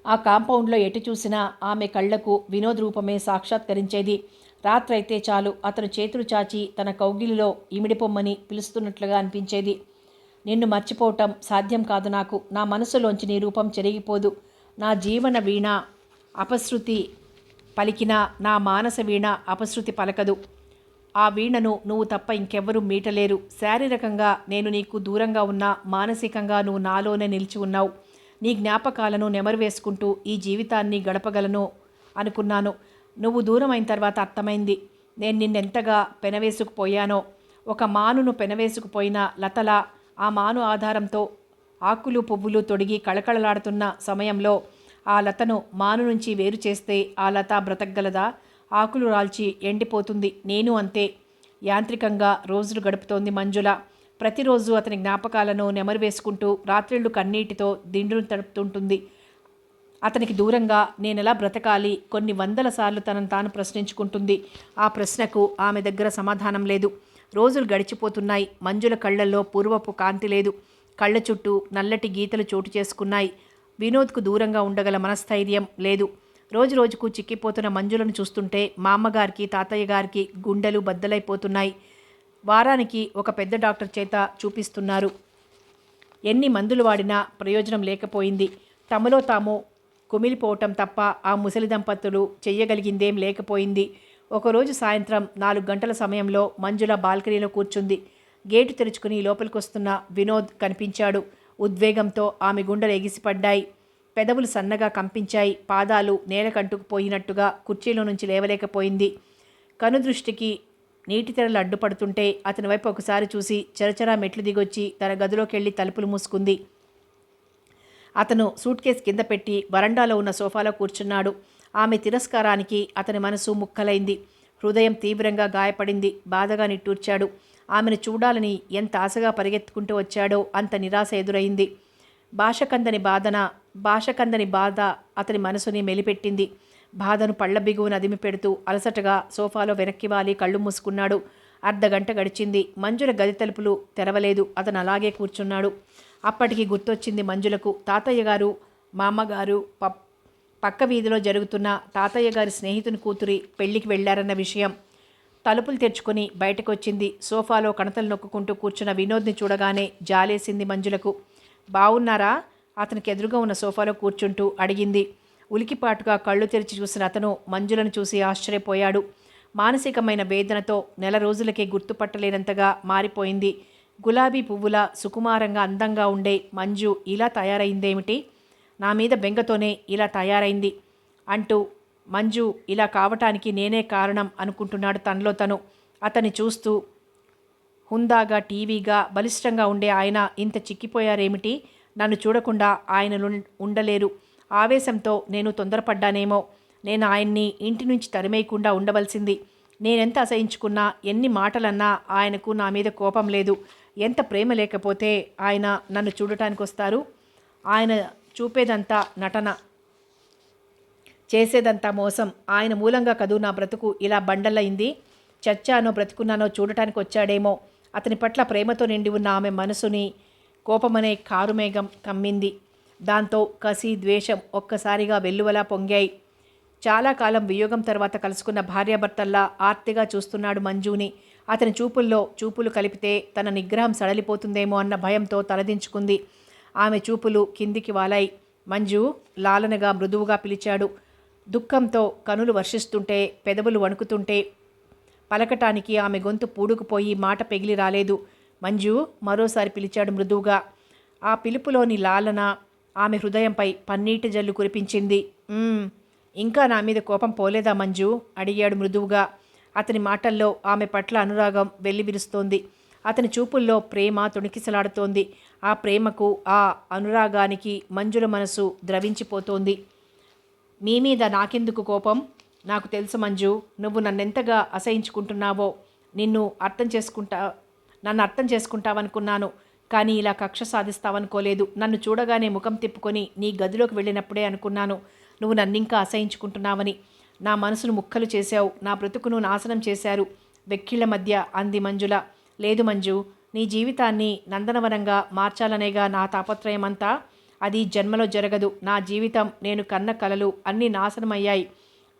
ఆ కాంపౌండ్లో ఎటు చూసినా ఆమె కళ్లకు వినోద్ రూపమే సాక్షాత్కరించేది. రాత్రైతే చాలు అతను చేతులు చాచి తన కౌగిలిలో ఇమిడిపొమ్మని పిలుస్తున్నట్లుగా అనిపించేది. నిన్ను మర్చిపోవటం సాధ్యం కాదు నాకు. నా మనసులోంచి నీ రూపం చెరిగిపోదు. నా జీవన వీణ అపశృతి పలికినా నా మానస వీణ అపశృతి పలకదు. ఆ వీణను నువ్వు తప్ప ఇంకెవ్వరూ మీటలేరు. శారీరకంగా నేను నీకు దూరంగా ఉన్నా మానసికంగా నువ్వు నాలోనే నిలిచి ఉన్నావు. నీ జ్ఞాపకాలను నెమరు వేసుకుంటూ ఈ జీవితాన్ని గడపగలను అనుకున్నాను. నువ్వు దూరం అయిన తర్వాత అర్థమైంది నేను నిన్నెంతగా పెనవేసుకుపోయానో. ఒక మానును పెనవేసుకుపోయిన లతలా ఆ మాను ఆధారంతో ఆకులు పువ్వులు తొడిగి కళకళలాడుతున్న సమయంలో ఆ లతను మాను నుంచి వేరు చేస్తే ఆ లత బ్రతకగలదా? ఆకులు రాల్చి ఎండిపోతుంది. నేను అంతే. యాంత్రికంగా రోజులు గడుపుతోంది మంజుల. ప్రతిరోజు అతని జ్ఞాపకాలను నెమరు వేసుకుంటూ రాత్రిళ్ళు కన్నీటితో దిండును తడుపుతుంటుంది. అతనికి దూరంగా నేనెలా బ్రతకాలి? కొన్ని వందల సార్లు తనను తాను ప్రశ్నించుకుంటుంది. ఆ ప్రశ్నకు ఆమె దగ్గర సమాధానం లేదు. రోజులు గడిచిపోతున్నాయి. మంజుల కళ్ళల్లో పూర్వపు కాంతి లేదు. కళ్ళ చుట్టూ నల్లటి గీతలు చోటు చేసుకున్నాయి. వినోద్కు దూరంగా ఉండగల మనస్థైర్యం లేదు. రోజు రోజుకు చిక్కిపోతున్న మంజులను చూస్తుంటే మా అమ్మగారికి తాతయ్య గారికి గుండెలు బద్దలైపోతున్నాయి. వారానికి ఒక పెద్ద డాక్టర్ చేత చూపిస్తున్నారు. ఎన్ని మందులు వాడినా ప్రయోజనం లేకపోయింది. తమలో తాము కుమిలిపోవటం తప్ప ఆ ముసలి దంపతులు చెయ్యగలిగిందేం లేకపోయింది. ఒకరోజు సాయంత్రం 4 గంటల సమయంలో మంజుల బాల్కనీలో కూర్చుంది. గేటు తెరుచుకుని లోపలికొస్తున్న వినోద్ కనిపించాడు. ఉద్వేగంతో ఆమె గుండెలు ఎగిసిపడ్డాయి. పెదవులు సన్నగా కంపించాయి. పాదాలు నేలకంటుకుపోయినట్టుగా కుర్చీలో నుంచి లేవలేకపోయింది. కనుదృష్టికి నీటి తెరలు అడ్డుపడుతుంటే అతని వైపు ఒకసారి చూసి చరచరా మెట్లు దిగొచ్చి తన గదిలోకెళ్ళి తలుపులు మూసుకుంది. అతను సూట్ కేస్ కింద పెట్టి వరండాలో ఉన్న సోఫాలో కూర్చున్నాడు. ఆమె తిరస్కారానికి అతని మనసు ముక్కలైంది. హృదయం తీవ్రంగా గాయపడింది. బాధగా నిట్టూర్చాడు. ఆమెను చూడాలని ఎంత ఆశగా పరిగెత్తుకుంటూ వచ్చాడో అంత నిరాశ ఎదురైంది. భాషకందని బాధ అతని మనసుని మెలిపెట్టింది. బాధను పళ్ల బిగువును అదిమి పెడుతూ అలసటగా సోఫాలో వెనక్కి వాలి కళ్ళు మూసుకున్నాడు. అర్ధగంట గడిచింది. మంజుల గది తలుపులు తెరవలేదు. అతను అలాగే కూర్చున్నాడు. అప్పటికి గుర్తొచ్చింది మంజులకు. తాతయ్య గారు మా అమ్మగారు పక్క వీధిలో జరుగుతున్న తాతయ్య గారి స్నేహితుని కూతురి పెళ్లికి వెళ్లారన్న విషయం. తలుపులు తెరుచుకొని బయటకొచ్చింది. సోఫాలో కణతలు నొక్కుంటూ కూర్చున్న వినోద్ని చూడగానే జాలేసింది మంజులకు. బావున్నారా? అతనికి ఎదురుగా ఉన్న సోఫాలో కూర్చుంటూ అడిగింది. ఉలికిపాటుగా కళ్ళు తెరిచి చూసిన అతను మంజులను చూసి ఆశ్చర్యపోయాడు. మానసికమైన వేదనతో నెల రోజులకే గుర్తుపట్టలేనంతగా మారిపోయింది. గులాబీ పువ్వుల సుకుమారంగా అందంగా ఉండే మంజు ఇలా తయారైందేమిటి? నా మీద బెంగతోనే ఇలా తయారైంది అంటూ మంజు ఇలా కావటానికి నేనే కారణం అనుకుంటున్నాడు తనలో తను. అతన్ని చూస్తూ హుందాగా టీవీగా బలిష్టంగా ఉండే ఆయన ఇంత చిక్కిపోయారేమిటి? నన్ను చూడకుండా ఆయన ఉండలేరు. ఆవేశంతో నేను తొందరపడ్డానేమో. నేను ఆయన్ని ఇంటి నుంచి తరిమేయకుండా ఉండవలసింది. నేనెంత అసహించుకున్నా, ఎన్ని మాటలన్నా ఆయనకు నా మీద కోపం లేదు. ఎంత ప్రేమ లేకపోతే ఆయన నన్ను చూడటానికి వస్తారు? ఆయన చూపేదంతా నటన, చేసేదంతా మోసం. ఆయన మూలంగా కదూ నా బ్రతుకు ఇలా బండలైంది. చచ్చానో బ్రతుకున్నానో చూడటానికి వచ్చాడేమో. అతని పట్ల ప్రేమతో నిండి ఉన్న ఆమె మనసుని కోపమనే కారుమేఘం కమ్మింది. దాంతో కసి, ద్వేషం ఒక్కసారిగా వెల్లువలా పొంగాయి. చాలా కాలం వియోగం తర్వాత కలుసుకున్న భార్యాభర్తల్లా ఆర్తిగా చూస్తున్నాడు మంజుని. అతని చూపుల్లో చూపులు కలిపితే తన నిగ్రహం సడలిపోతుందేమో అన్న భయంతో తలదించుకుంది. ఆమె చూపులు కిందికి వాలాయి. మంజు లాలనగా మృదువుగా పిలిచాడు. దుఃఖంతో కనులు వర్షిస్తుంటే, పెదవులు వణుకుతుంటే పలకటానికి ఆమె గొంతు పూడుకుపోయి మాట పెగిలి రాలేదు. మంజు మరోసారి పిలిచాడు మృదువుగా. ఆ పిలుపులోని లాలన ఆమె హృదయంపై పన్నీటి జల్లు కురిపించింది. ఇంకా నా మీద కోపం పోలేదా మంజు? అడిగాడు మృదువుగా. అతని మాటల్లో ఆమె పట్ల అనురాగం వెల్లివిరుస్తోంది. అతని చూపుల్లో ప్రేమ తొణికిసలాడుతోంది. ఆ ప్రేమకు, ఆ అనురాగానికి మంజుల మనసు ద్రవించిపోతోంది. మీ మీద నాకెందుకు కోపం? నాకు తెలుసు మంజు, నువ్వు నన్నెంతగా అసహించుకుంటున్నావో. నిన్ను అర్థం చేసుకుంటా నన్ను అర్థం చేసుకుంటావనుకున్నాను, కానీ ఇలా కక్ష సాధిస్తావనుకోలేదు. నన్ను చూడగానే ముఖం తిప్పుకొని నీ గదిలోకి వెళ్ళినప్పుడే అనుకున్నాను నువ్వు నన్నింకా అసహించుకుంటున్నావని. నా మనసును ముక్కలు చేశావు, నా బ్రతుకును నాశనం చేశారు వెక్కిళ్ల మధ్య అంది మంజుల. లేదు మంజు, నీ జీవితాన్ని నందనవనంగా మార్చాలనేగా నా తాపత్రయమంతా. అది జన్మలో జరగదు. నా జీవితం, నేను కన్న కలలు అన్నీ నాశనమయ్యాయి.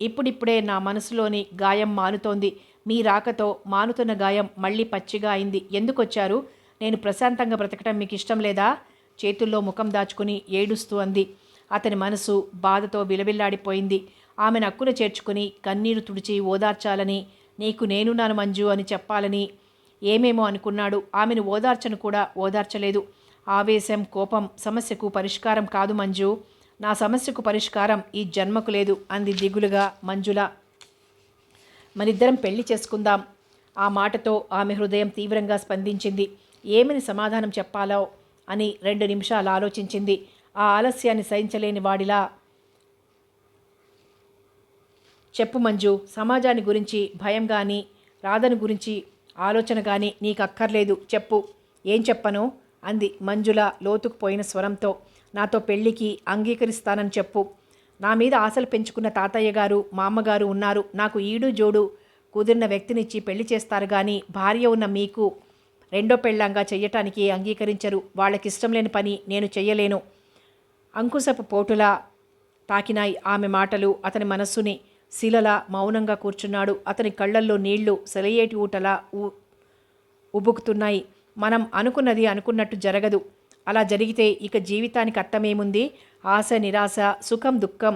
ఇప్పుడిప్పుడే నా మనసులోని గాయం మానుతోంది. మీ రాకతో మానుతున్న గాయం మళ్ళీ పచ్చిగా అయింది. ఎందుకొచ్చారు? నేను ప్రశాంతంగా బ్రతకటం మీకు ఇష్టం లేదా? చేతుల్లో ముఖం దాచుకుని ఏడుస్తూ అంది. అతని మనసు బాధతో విలవిల్లాడిపోయింది. ఆమె నక్కున చేర్చుకుని కన్నీరు తుడిచి ఓదార్చాలని, నీకు నేనున్నాను మంజు అని చెప్పాలని ఏమేమో అనుకున్నాడు. ఆమెను ఓదార్చను కూడా ఓదార్చలేదు. ఆవేశం, కోపం సమస్యకు పరిష్కారం కాదు మంజు. నా సమస్యకు పరిష్కారం ఈ జన్మకు లేదు అంది దిగులుగా మంజుల. మనిద్దరం పెళ్లి చేసుకుందాం. ఆ మాటతో ఆమె హృదయం తీవ్రంగా స్పందించింది. ఏమని సమాధానం చెప్పాలో అని 2 నిమిషాలు ఆలోచించింది. ఆ ఆలస్యాన్ని సహించలేని వాడిలా, చెప్పు మంజు, సమాజాన్ని గురించి భయం కానీ రాధను గురించి ఆలోచన కానీ నీకు అక్కర్లేదు. చెప్పు. ఏం చెప్పను అంది మంజుల లోతుకుపోయిన స్వరంతో. నాతో పెళ్లికి అంగీకరిస్తానని చెప్పు. నా మీద ఆశలు పెంచుకున్న తాతయ్య గారు, మా అమ్మగారు ఉన్నారు. నాకు ఈడు జోడు కుదిరిన వ్యక్తినిచ్చి పెళ్లి చేస్తారు, కానీ భార్య ఉన్న మీకు రెండో పెళ్ళంగా చెయ్యటానికి అంగీకరించరు. వాళ్ళకిష్టం లేని పని నేను చెయ్యలేను. అంకుశపు పోటులా తాకినాయి ఆమె మాటలు. అతని మనస్సుని శిలలా మౌనంగా కూర్చున్నాడు. అతని కళ్ళల్లో నీళ్లు సెలయేటి ఊటలా ఉబుకుతున్నాయి. మనం అనుకున్నది అనుకున్నట్టు జరగదు. అలా జరిగితే ఇక జీవితానికి అర్థమేముంది? ఆశ, నిరాశ, సుఖం, దుఃఖం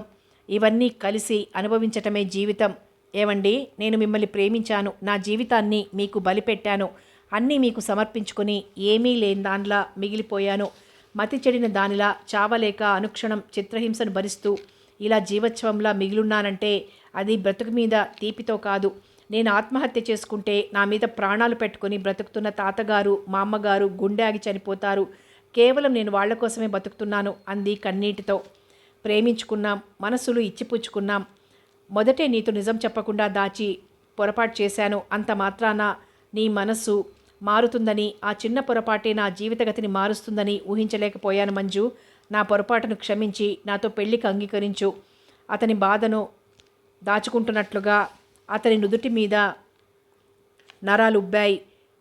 ఇవన్నీ కలిసి అనుభవించటమే జీవితం. ఏమండి, నేను మిమ్మల్ని ప్రేమించాను. నా జీవితాన్ని మీకు బలిపెట్టాను. అన్నీ మీకు సమర్పించుకొని ఏమీ లేని దానిలా మిగిలిపోయాను. మతి చెడిన దానిలా చావలేక అనుక్షణం చిత్రహింసను భరిస్తూ ఇలా జీవోత్సవంలా మిగిలున్నానంటే అది బ్రతుకు మీద తీపితో కాదు. నేను ఆత్మహత్య చేసుకుంటే నా మీద ప్రాణాలు పెట్టుకుని బ్రతుకుతున్న తాతగారు, మా అమ్మగారు గుండె ఆగి చనిపోతారు. కేవలం నేను వాళ్ల కోసమే బతుకుతున్నాను అంది కన్నీటితో. ప్రేమించుకున్నాం, మనసులు ఇచ్చిపుచ్చుకున్నాం. మొదటే నీతో నిజం చెప్పకుండా దాచి పొరపాటు చేశాను. అంత మాత్రాన నీ మనస్సు మారుతుందని, ఆ చిన్న పొరపాటే నా జీవితగతిని మారుస్తుందని ఊహించలేకపోయాను మంజు. నా పొరపాటును క్షమించి నాతో పెళ్లికి అంగీకరించు. అతని బాధను దాచుకుంటున్నట్లుగా అతని నుదుటి మీద నరాలు ఉబ్బాయి.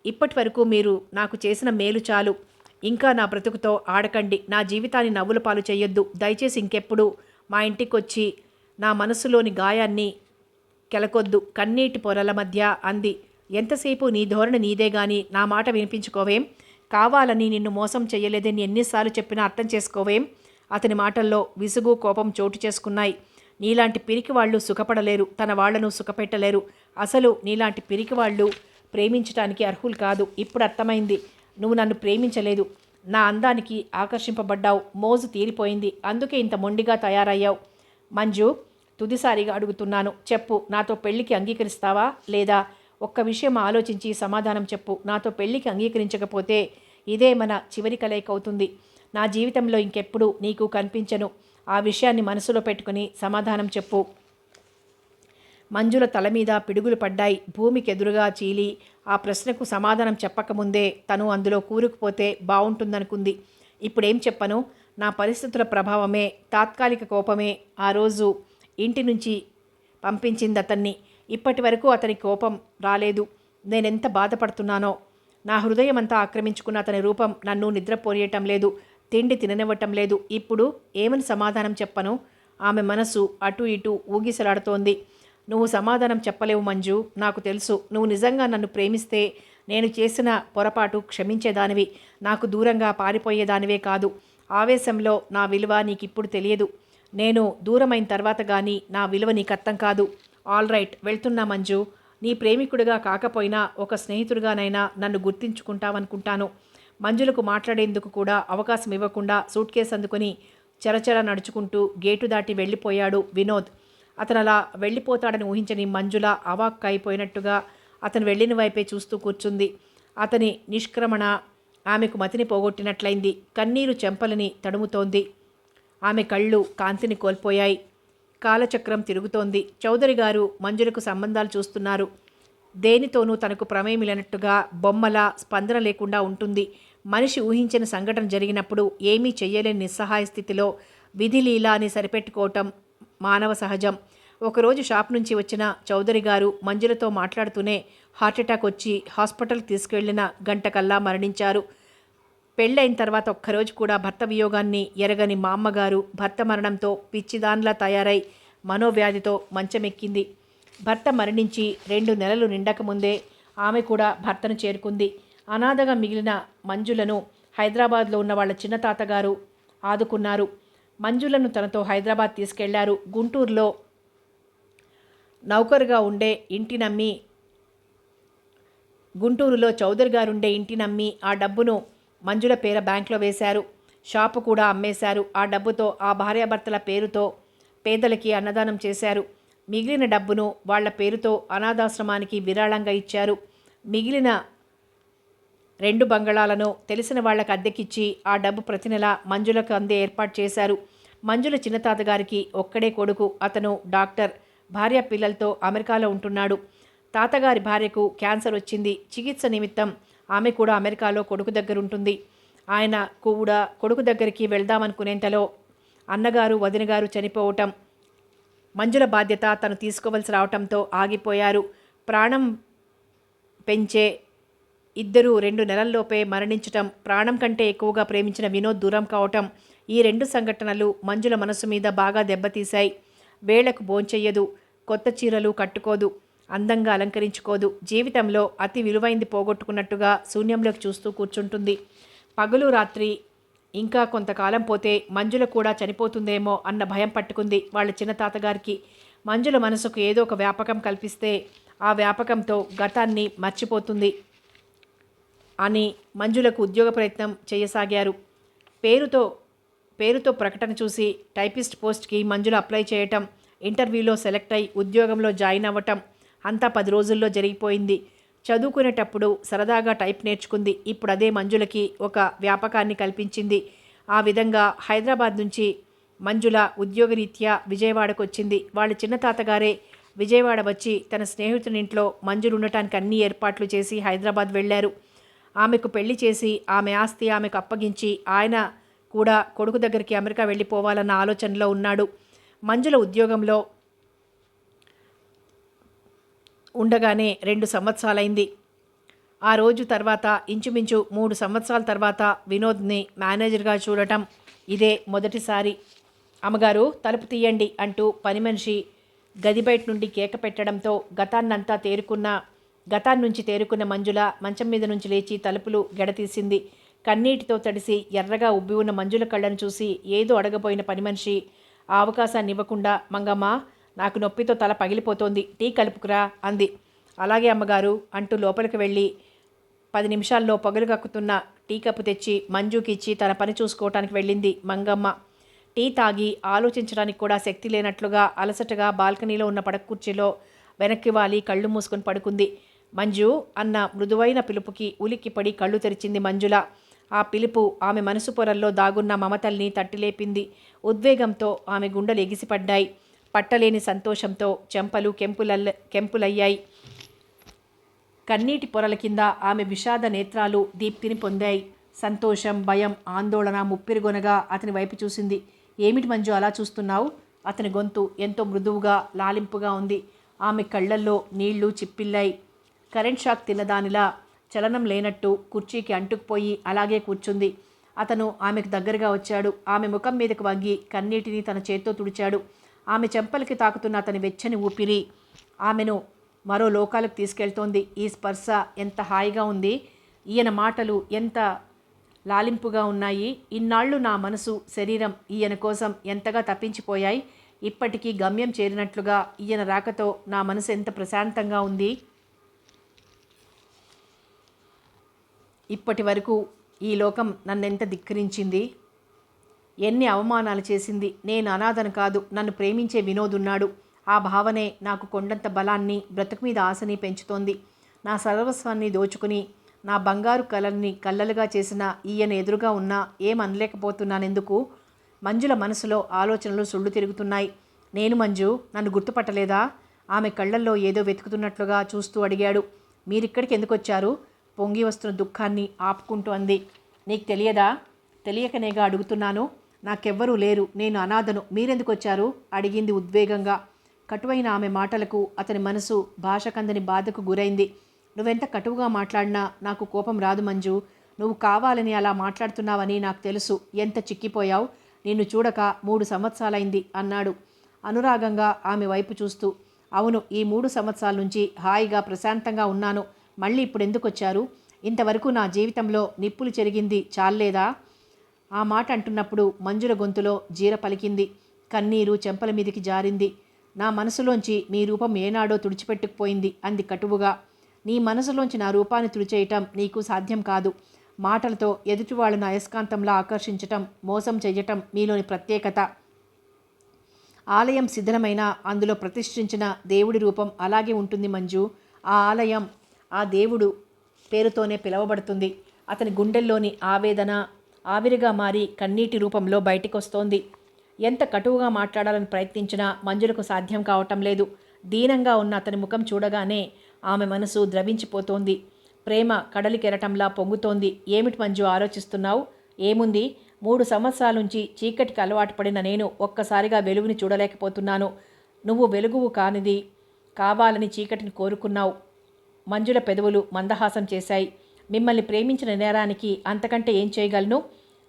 ఇప్పటి వరకు మీరు నాకు చేసిన మేలు చాలు. ఇంకా నా బ్రతుకుతో ఆడకండి. నా జీవితాన్ని నవ్వుల పాలు చేయొద్దు. దయచేసి ఇంకెప్పుడు మా ఇంటికొచ్చి నా మనసులోని గాయాన్ని కెలకొద్దు. కన్నీటి పొరల మధ్య అంది. ఎంతసేపు నీ ధోరణి నీదే గాని నా మాట వినిపించుకోవేం? కావాలని నిన్ను మోసం చెయ్యలేదని ఎన్నిసార్లు చెప్పినా అర్థం చేసుకోవేం? అతని మాటల్లో విసుగు, కోపం చోటు చేసుకున్నాయి. నీలాంటి పిరికి వాళ్ళు సుఖపడలేరు, తన వాళ్లను సుఖపెట్టలేరు. అసలు నీలాంటి పిరికి వాళ్ళు ప్రేమించటానికి అర్హులు కాదు. ఇప్పుడు అర్థమైంది. నువ్వు నన్ను ప్రేమించలేదు. నా అందానికి ఆకర్షింపబడ్డావు. మోజు తీరిపోయింది. అందుకే ఇంత మొండిగా తయారయ్యావు. మంజు, తుదిసారిగా అడుగుతున్నాను, చెప్పు. నాతో పెళ్లికి అంగీకరిస్తావా లేదా? ఒక్క విషయం ఆలోచించి సమాధానం చెప్పు. నాతో పెళ్లికి అంగీకరించకపోతే ఇదే మన చివరి కలయిక అవుతుంది. నా జీవితంలో ఇంకెప్పుడు నీకు కనిపించను. ఆ విషయాన్ని మనసులో పెట్టుకుని సమాధానం చెప్పు. మంజుల తల మీద పిడుగులు పడ్డాయి. భూమికి ఎదురుగా చీలి ఆ ప్రశ్నకు సమాధానం చెప్పకముందే తను అందులో కూరుకుపోతే బావుంటుందనుకుంది. ఇప్పుడేం చెప్పను? నా పరిస్థితుల ప్రభావమే, తాత్కాలిక కోపమే ఆ రోజు ఇంటి నుంచి పంపించింది అతన్ని. ఇప్పటి వరకు అతని కోపం రాలేదు. నేనెంత బాధపడుతున్నానో. నా హృదయం అంతా ఆక్రమించుకున్న అతని రూపం నన్ను నిద్రపోనియటం లేదు, తిండి తిననివ్వటం లేదు. ఇప్పుడు ఏమని సమాధానం చెప్పను? ఆమె మనసు అటు ఇటు ఊగిసలాడుతోంది. నువ్వు సమాధానం చెప్పలేవు మంజు. నాకు తెలుసు. నువ్వు నిజంగా నన్ను ప్రేమిస్తే నేను చేసిన పొరపాటు క్షమించేదానివి. నాకు దూరంగా పారిపోయేదానివే కాదు. ఆవేశంలో నా విలువ నీకిప్పుడు తెలియదు. నేను దూరమైన తర్వాత కానీ నా విలువ నీకు అర్థం కాదు. ఆల్ రైట్, వెళ్తున్నా మంజు. నీ ప్రేమికుడిగా కాకపోయినా ఒక స్నేహితుడిగానైనా నన్ను గుర్తించుకుంటావనుకుంటాను. మంజులకు మాట్లాడేందుకు కూడా అవకాశం ఇవ్వకుండా సూట్ కేసు అందుకుని చరచర నడుచుకుంటూ గేటు దాటి వెళ్ళిపోయాడు వినోద్. అతను అలా వెళ్ళిపోతాడని ఊహించని మంజుల అవాక్కైపోయినట్టుగా అతను వెళ్ళిన వైపే చూస్తూ కూర్చుంది. అతని నిష్క్రమణ ఆమెకు మతిని పోగొట్టినట్లయింది. కన్నీరు చెంపలని తడుముతోంది. ఆమె కళ్ళు కాంతిని కోల్పోయాయి. కాలచక్రం తిరుగుతోంది. చౌదరి గారు మంజులకు సంబంధాలు చూస్తున్నారు. దేనితోనూ తనకు ప్రమేయం లేనట్టుగా బొమ్మలా స్పందన లేకుండా ఉంటుంది. మనిషి ఊహించిన సంఘటన జరిగినప్పుడు ఏమీ చెయ్యలేని నిస్సహాయ స్థితిలో విధిలీలా అని సరిపెట్టుకోవటం మానవ సహజం. ఒకరోజు షాప్ నుంచి వచ్చిన చౌదరి గారు మంజులతో మాట్లాడుతూనే హార్ట్అటాక్ వచ్చి హాస్పిటల్కి తీసుకెళ్లిన గంట కల్లా మరణించారు. పెళ్ళైన తర్వాత ఒక్కరోజు కూడా భర్త వియోగాన్ని ఎరగని మా అమ్మగారు భర్త మరణంతో పిచ్చిదాన్లా తయారై మనోవ్యాధితో మంచమెక్కింది. భర్త మరణించి 2 నెలలు నిండకముందే ఆమె కూడా భర్తను చేరుకుంది. అనాథగా మిగిలిన మంజులను హైదరాబాద్లో ఉన్న వాళ్ళ చిన్న తాతగారు ఆదుకున్నారు. మంజులను తనతో హైదరాబాద్ తీసుకెళ్లారు. గుంటూరులో నౌకరుగా ఉండే ఇంటినమ్మి గుంటూరులో చౌదరి గారుండే ఇంటినమ్మి ఆ డబ్బును మంజుల పేర బ్యాంకులో వేశారు. షాపు కూడా అమ్మేశారు. ఆ డబ్బుతో ఆ భార్యాభర్తల పేరుతో పేదలకి అన్నదానం చేశారు. మిగిలిన డబ్బును వాళ్ల పేరుతో అనాథాశ్రమానికి విరాళంగా ఇచ్చారు. మిగిలిన 2 బంగళాలను తెలిసిన వాళ్లకు అద్దెకిచ్చి ఆ డబ్బు ప్రతి నెల మంజులకు అందే ఏర్పాటు చేశారు. మంజుల చిన్నతాతగారికి ఒక్కడే కొడుకు. అతను డాక్టర్. భార్య పిల్లలతో అమెరికాలో ఉంటున్నాడు. తాతగారి భార్యకు క్యాన్సర్ వచ్చింది. చికిత్స నిమిత్తం ఆమె కూడా అమెరికాలో కొడుకు దగ్గర ఉంటుంది. ఆయన కూడా కొడుకు దగ్గరికి వెళ్దామనుకునేంతలో అన్నగారు వదినగారు చనిపోవటం, మంజుల బాధ్యత తను తీసుకోవలసి రావటంతో ఆగిపోయారు. ప్రాణం పెంచే ఇద్దరు 2 నెలల్లోపే మరణించటం, ప్రాణం కంటే ఎక్కువగా ప్రేమించిన వినోద్ దూరం కావటం, ఈ 2 సంఘటనలు మంజుల మనసు మీద బాగా దెబ్బతీశాయి. వేళకు భోంచెయ్యదు, కొత్త చీరలు కట్టుకోదు, అందంగా అలంకరించుకోదు. జీవితంలో అతి విలువైంది పోగొట్టుకున్నట్టుగా శూన్యంలోకి చూస్తూ కూర్చుంటుంది. పగలు రాత్రి ఇంకా కొంతకాలం పోతే మంజుల కూడా చనిపోతుందేమో అన్న భయం పట్టుకుంది వాళ్ళ చిన్న తాతగారికి. మంజుల మనసుకు ఏదో ఒక వ్యాపకం కల్పిస్తే ఆ వ్యాపకంతో గతాన్ని మర్చిపోతుంది అని మంజులకు ఉద్యోగ ప్రయత్నం చేయసాగారు. పేరుతో ప్రకటన చూసి టైపిస్ట్ పోస్ట్కి మంజుల అప్లై చేయటం, ఇంటర్వ్యూలో సెలెక్ట్ అయి ఉద్యోగంలో జాయిన్ అవ్వటం అంతా 10 రోజుల్లో జరిగిపోయింది. చదువుకునేటప్పుడు సరదాగా టైప్ నేర్చుకుంది. ఇప్పుడు అదే మంజులకి ఒక వ్యాపకాన్ని కల్పించింది. ఆ విధంగా హైదరాబాద్ నుంచి మంజుల ఉద్యోగరీత్యా విజయవాడకు వచ్చింది. వాళ్ళ చిన్న తాతగారే విజయవాడ వచ్చి తన స్నేహితునింట్లో మంజులు ఉండటానికి అన్ని ఏర్పాట్లు చేసి హైదరాబాద్ వెళ్లారు. ఆమెకు పెళ్లి చేసి ఆమె ఆస్తి ఆమెకు అప్పగించి ఆయన కూడా కొడుకు దగ్గరికి అమెరికా వెళ్ళిపోవాలన్న ఆలోచనలో ఉన్నాడు. మంజుల ఉద్యోగంలో ఉండగానే 2 సంవత్సరాలైంది. ఆ రోజు తర్వాత ఇంచుమించు 3 సంవత్సరాల తర్వాత వినోద్ని మేనేజర్గా చూడటం ఇదే మొదటిసారి. అమ్మగారు తలుపు తీయండి అంటూ పని మనిషి గది బయట నుండి కేక పెట్టడంతో గతాన్నుంచి తేరుకున్న మంజుల మంచం మీద నుంచి లేచి తలుపులు గెడతీసింది. కన్నీటితో తడిసి ఎర్రగా ఉబ్బి ఉన్న మంజుల కళ్ళను చూసి ఏదో అడగబోయిన పని మనిషి ఆ అవకాశాన్ని ఇవ్వకుండా, మంగమ్మ నాకు నొప్పితో తల పగిలిపోతోంది, టీ కలుపుకురా అంది. అలాగే అమ్మగారు అంటూ లోపలికి వెళ్ళి 10 నిమిషాల్లో పొగలు కక్కుతున్న టీ కప్పు తెచ్చి మంజుకి ఇచ్చి తన పని చూసుకోవటానికి వెళ్ళింది మంగమ్మ. టీ తాగి ఆలోచించడానికి కూడా శక్తి లేనట్లుగా అలసటగా బాల్కనీలో ఉన్న పడక కుర్చీలో వెనక్కి వాలి కళ్ళు మూసుకొని పడుకుంది. మంజు అన్న మృదువైన పిలుపుకి ఉలిక్కిపడి కళ్ళు తెరిచింది మంజుల. ఆ పిలుపు ఆమె మనసు పొరల్లో దాగున్న మమతల్ని తట్టిలేపింది. ఉద్వేగంతో ఆమె గుండెలు ఎగిసిపడ్డాయి. పట్టలేని సంతోషంతో చెంపలు కెంపులయ్యాయి. కన్నీటి పొరల కింద ఆమె విషాద నేత్రాలు దీప్తిని పొందాయి. సంతోషం, భయం, ఆందోళన ముప్పిరిగొనగా అతని వైపు చూసింది. ఏమిటి మంజు అలా చూస్తున్నావు? అతని గొంతు ఎంతో మృదువుగా లాలింపుగా ఉంది. ఆమె కళ్ళల్లో నీళ్లు చిప్పిల్లాయి. కరెంట్ షాక్ తిన్నదానిలా చలనం లేనట్టు కుర్చీకి అంటుకుపోయి అలాగే కూర్చుంది. అతను ఆమెకు దగ్గరగా వచ్చాడు. ఆమె ముఖం మీదకు వంగి కన్నీటిని తన చేత్తో తుడిచాడు. ఆమె చెంపలకి తాకుతున్న అతని వెచ్చని ఊపిరి ఆమెను మరో లోకాలకు తీసుకెళ్తోంది. ఈ స్పర్శ ఎంత హాయిగా ఉంది. ఈయన మాటలు ఎంత లాలింపుగా ఉన్నాయి. ఇన్నాళ్ళు నా మనసు శరీరం ఈయన కోసం ఎంతగా తప్పించిపోయాయి. ఇప్పటికీ గమ్యం చేరినట్లుగా ఈయన రాకతో నా మనసు ఎంత ప్రశాంతంగా ఉంది. ఇప్పటి వరకు ఈ లోకం నన్నెంత ధిక్కరించింది, ఎన్ని అవమానాలు చేసింది. నేను అనాథను కాదు, నన్ను ప్రేమించే వినోదున్నాడు. ఆ భావనే నాకు కొండంత బలాన్ని, బ్రతుకు మీద ఆశని పెంచుతోంది. నా సర్వస్వాన్ని దోచుకుని నా బంగారు కలల్ని కళ్ళలుగా చేసిన ఈయన ఎదురుగా ఉన్నా ఏమనలేకపోతున్నానెందుకు? మంజుల మనసులో ఆలోచనలు సుళ్ళు తిరుగుతున్నాయి. నేను మంజు, నన్ను గుర్తుపట్టలేదా? ఆమె కళ్ళల్లో ఏదో వెతుకుతున్నట్లుగా చూస్తూ అడిగాడు. మీరిక్కడికి ఎందుకు వచ్చారు? పొంగి వస్తున్న దుఃఖాన్ని ఆపుకుంటూ అంది. నీకు తెలియదా? తెలియకనేగా అడుగుతున్నాను. నాకెవ్వరూ లేరు, నేను అనాథను, మీరెందుకు వచ్చారు? అడిగింది ఉద్వేగంగా. కటువైన ఆమె మాటలకు అతని మనసు భాషకందని బాధకు గురైంది. నువ్వెంత కటువుగా మాట్లాడినా నాకు కోపం రాదు మంజు. నువ్వు కావాలని అలా మాట్లాడుతున్నావని నాకు తెలుసు. ఎంత చిక్కిపోయావు. నిన్ను చూడక 3 సంవత్సరాలైంది అన్నాడు అనురాగంగా ఆమె వైపు చూస్తూ. అవును, ఈ 3 సంవత్సరాల నుంచి హాయిగా ప్రశాంతంగా ఉన్నాను. మళ్ళీ ఇప్పుడు ఎందుకు వచ్చారు? ఇంతవరకు నా జీవితంలో నిప్పులు చెరిగింది చాలేదా? ఆ మాట అంటున్నప్పుడు మంజుల గొంతులో జీర పలికింది. కన్నీరు చెంపల మీదికి జారింది. నా మనసులోంచి మీ రూపం ఏనాడో తుడిచిపెట్టుకుపోయింది అంది కటువుగా. నీ మనసులోంచి నా రూపాన్ని తుడిచేయటం నీకు సాధ్యం కాదు. మాటలతో ఎదుటి వాళ్ళను అయస్కాంతంలా ఆకర్షించటం, మోసం చెయ్యటం మీలోని ప్రత్యేకత. ఆలయం శిథిలమైన అందులో ప్రతిష్ఠించిన దేవుడి రూపం అలాగే ఉంటుంది మంజు. ఆ ఆలయం ఆ దేవుడు పేరుతోనే పిలువబడుతుంది. అతని గుండెల్లోని ఆవేదన ఆవిరిగా మారి కన్నీటి రూపంలో బయటికొస్తోంది. ఎంత కటువుగా మాట్లాడాలని ప్రయత్నించినా మంజులకు సాధ్యం కావటం లేదు. దీనంగా ఉన్న అతని ముఖం చూడగానే ఆమె మనసు ద్రవించిపోతోంది. ప్రేమ కడలి కెరటంలా పొంగుతోంది. ఏమిటి మంజు ఆలోచిస్తున్నావు? ఏముంది? 3 సంవత్సరాల నుంచి చీకటికి అలవాటు పడిన నేను ఒక్కసారిగా వెలుగుని చూడలేకపోతున్నాను. నువ్వు వెలుగువు కానిది కావాలని చీకటిని కోరుకున్నావు. మంజుల పెదవులు మందహాసం చేశాయి. మిమ్మల్ని ప్రేమించిన నేరానికి అంతకంటే ఏం చేయగలను?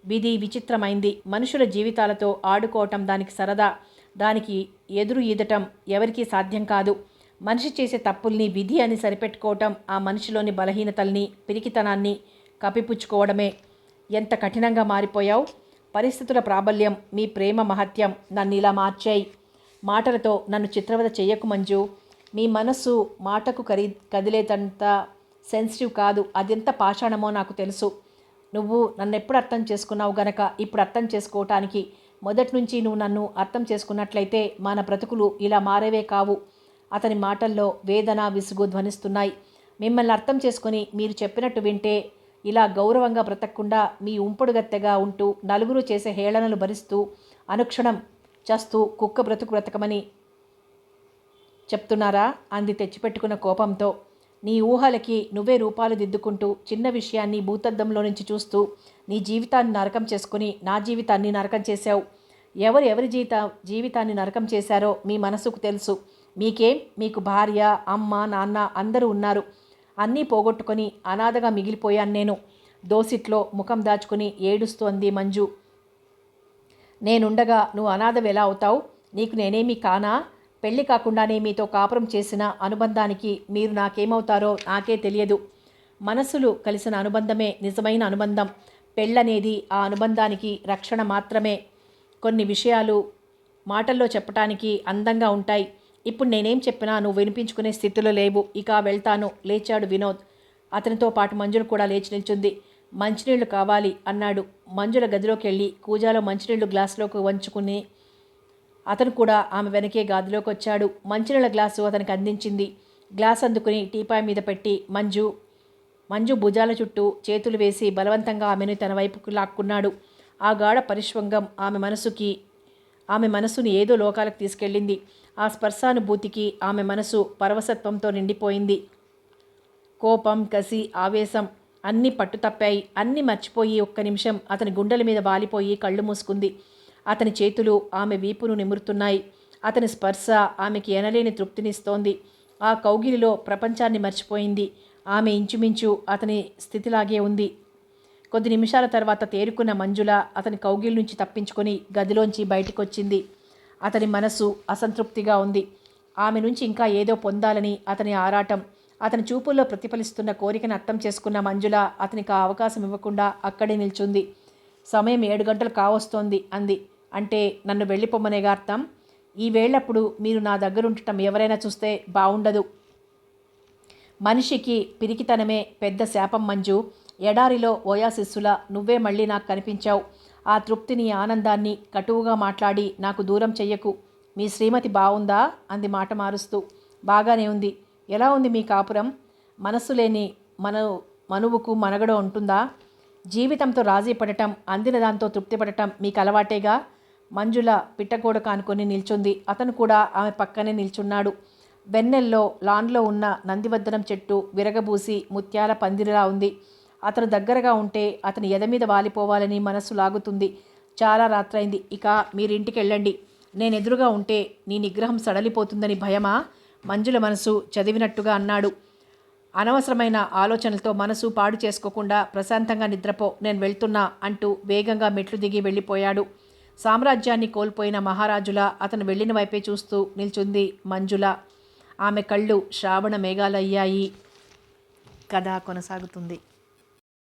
విధి విచిత్రమైంది. మనుషుల జీవితాలతో ఆడుకోవటం దానికి సరదా. దానికి ఎదురు ఈదటం ఎవరికీ సాధ్యం కాదు. మనిషి చేసే తప్పుల్ని విధి అని సరిపెట్టుకోవటం ఆ మనిషిలోని బలహీనతల్ని, పిరికితనాన్ని కప్పిపుచ్చుకోవడమే. ఎంత కఠినంగా మారిపోయావు. పరిస్థితుల ప్రాబల్యం, మీ ప్రేమ మహత్యం నన్ను ఇలా మార్చాయి. మాటలతో నన్ను చిత్రవద చెయ్యకు మంజు. మీ మనస్సు మాటకు కదిలేదంత సెన్సిటివ్ కాదు. అదెంత పాషాణమో నాకు తెలుసు. నువ్వు నన్నెప్పుడు అర్థం చేసుకున్నావు గనక ఇప్పుడు అర్థం చేసుకోవటానికి. మొదటి నుంచి నువ్వు నన్ను అర్థం చేసుకున్నట్లయితే మన బ్రతుకులు ఇలా మారేవే కావు. అతని మాటల్లో వేదన, విసుగు ధ్వనిస్తున్నాయి. మిమ్మల్ని అర్థం చేసుకుని మీరు చెప్పినట్టు వింటే ఇలా గౌరవంగా బ్రతకకుండా మీ ఉంపుడుగత్తెగా ఉంటూ నలుగురు చేసే హేళనలు భరిస్తూ అనుక్షణం చస్తూ కుక్క బ్రతుకు బ్రతకమని చెప్తున్నారా? అంది తెచ్చిపెట్టుకున్న కోపంతో. నీ ఊహలకి నువ్వే రూపాలు దిద్దుకుంటూ చిన్న విషయాన్ని భూతద్దంలో నుంచి చూస్తూ నీ జీవితాన్ని నరకం చేసుకుని నా జీవితాన్ని నరకం చేశావు. ఎవరి జీవితాన్ని నరకం చేశారో మీ మనసుకు తెలుసు. మీకేం? మీకు భార్య, అమ్మ, నాన్న అందరూ ఉన్నారు. అన్నీ పోగొట్టుకొని అనాథగా మిగిలిపోయాను నేను. దోసిట్లో ముఖం దాచుకుని ఏడుస్తూ అంది మంజు. నేనుండగా నువ్వు అనాథవి ఎలా అవుతావు? నీకు నేనేమీ కానా? పెళ్లి కాకుండానే మీతో కాపురం చేసిన అనుబంధానికి మీరు నాకేమవుతారో నాకే తెలియదు. మనసులు కలిసిన అనుబంధమే నిజమైన అనుబంధం. పెళ్ళనేది ఆ అనుబంధానికి రక్షణ మాత్రమే. కొన్ని విషయాలు మాటల్లో చెప్పటానికి అందంగా ఉంటాయి. ఇప్పుడు నేనేం చెప్పినా నువ్వు వినిపించుకునే స్థితిలో లేవు. ఇక వెళ్తాను. లేచాడు వినోద్. అతనితో పాటు మంజులు కూడా లేచి నిల్చుంది. మంచినీళ్లు కావాలి అన్నాడు. మంజుల గదిలోకి వెళ్ళి కూజాలో మంచినీళ్లు గ్లాసులోకి వంచుకుని అతను కూడా ఆమె వెనకే గదిలోకి వచ్చాడు. మంచినీళ్ళ గ్లాసు అతనికి అందించింది. గ్లాస్ అందుకుని టీపాయ్ మీద పెట్టి మంజు భుజాల చుట్టూ చేతులు వేసి బలవంతంగా ఆమెను తన వైపుకు లాక్కున్నాడు. ఆ గాఢ పరిష్వంగం ఆమె మనసుని ఏదో లోకాలకు తీసుకెళ్ళింది. ఆ స్పర్శానుభూతికి ఆమె మనసు పరవశత్వంతో నిండిపోయింది. కోపం, కసి, ఆవేశం అన్నీ పట్టుతప్పాయి. అన్నీ మర్చిపోయి ఒక్క నిమిషం అతని గుండెల మీద వాలిపోయి కళ్ళు మూసుకుంది. అతని చేతులు ఆమె వీపును నిమురుతున్నాయి. అతని స్పర్శ ఆమెకి ఎనలేని తృప్తినిస్తోంది. ఆ కౌగిలిలో ప్రపంచాన్ని మర్చిపోయింది. ఆమె ఇంచుమించు అతని స్థితిలాగే ఉంది. కొద్ది నిమిషాల తర్వాత తేరుకున్న మంజుల అతని కౌగిలి నుంచి తప్పించుకొని గదిలోంచి బయటికొచ్చింది. అతని మనసు అసంతృప్తిగా ఉంది. ఆమె నుంచి ఇంకా ఏదో పొందాలని అతని ఆరాటం. అతని చూపుల్లో ప్రతిఫలిస్తున్న కోరికను అర్థం చేసుకున్న మంజుల అతనికి ఆ అవకాశం ఇవ్వకుండా అక్కడే నిల్చుంది. సమయం 7 గంటలు కావస్తోంది అంది. అంటే నన్ను వెళ్ళిపోమ్మనేగా అర్థం? ఈ వేళప్పుడు మీరు నా దగ్గరుండటం ఎవరైనా చూస్తే బాగుండదు. మనిషికి పిరికితనమే పెద్ద శాపం మంజు. ఎడారిలో ఓయాసిస్సులా నువ్వే మళ్ళీ నాకు కనిపించావు. ఆ తృప్తిని, ఆనందాన్ని కటువుగా మాట్లాడి నాకు దూరం చెయ్యకు. మీ శ్రీమతి బాగుందా? అంది మాట మారుస్తూ. బాగానే ఉంది. ఎలా ఉంది మీ కాపురం? మనస్సు లేని మనువుకు మనగడ ఉంటుందా? జీవితంతో రాజీ పడటం, అందిన దాంతో తృప్తి పడటం మీకు అలవాటేగా. మంజుల పిట్టగోడ కానుకొని నిల్చుంది. అతను కూడా ఆమె పక్కనే నిల్చున్నాడు. వెన్నెల్లో లాన్లో ఉన్న నందివర్ధనం చెట్టు విరగబూసి ముత్యాల పందిరిలా ఉంది. అతను దగ్గరగా ఉంటే అతని ఎద మీద వాలిపోవాలని మనస్సు లాగుతుంది. చాలా రాత్రైంది, ఇక మీరింటికి వెళ్ళండి. నేను ఎదురుగా ఉంటే నీ నిగ్రహం సడలిపోతుందని భయమా? మంజుల మనసు చదివినట్టుగా అన్నాడు. అనవసరమైన ఆలోచనలతో మనసు పాడు చేసుకోకుండా ప్రశాంతంగా నిద్రపో, నేను వెళ్తున్నా అంటూ వేగంగా మెట్లు దిగి వెళ్ళిపోయాడు. సామ్రాజ్యాన్ని కోల్పోయిన మహారాజులా అతను వెళ్ళిన వైపే చూస్తూ నిల్చుంది మంజుల. ఆమె కళ్ళు శ్రావణ మేఘాలయ్యాయి. కథ కొనసాగుతుంది.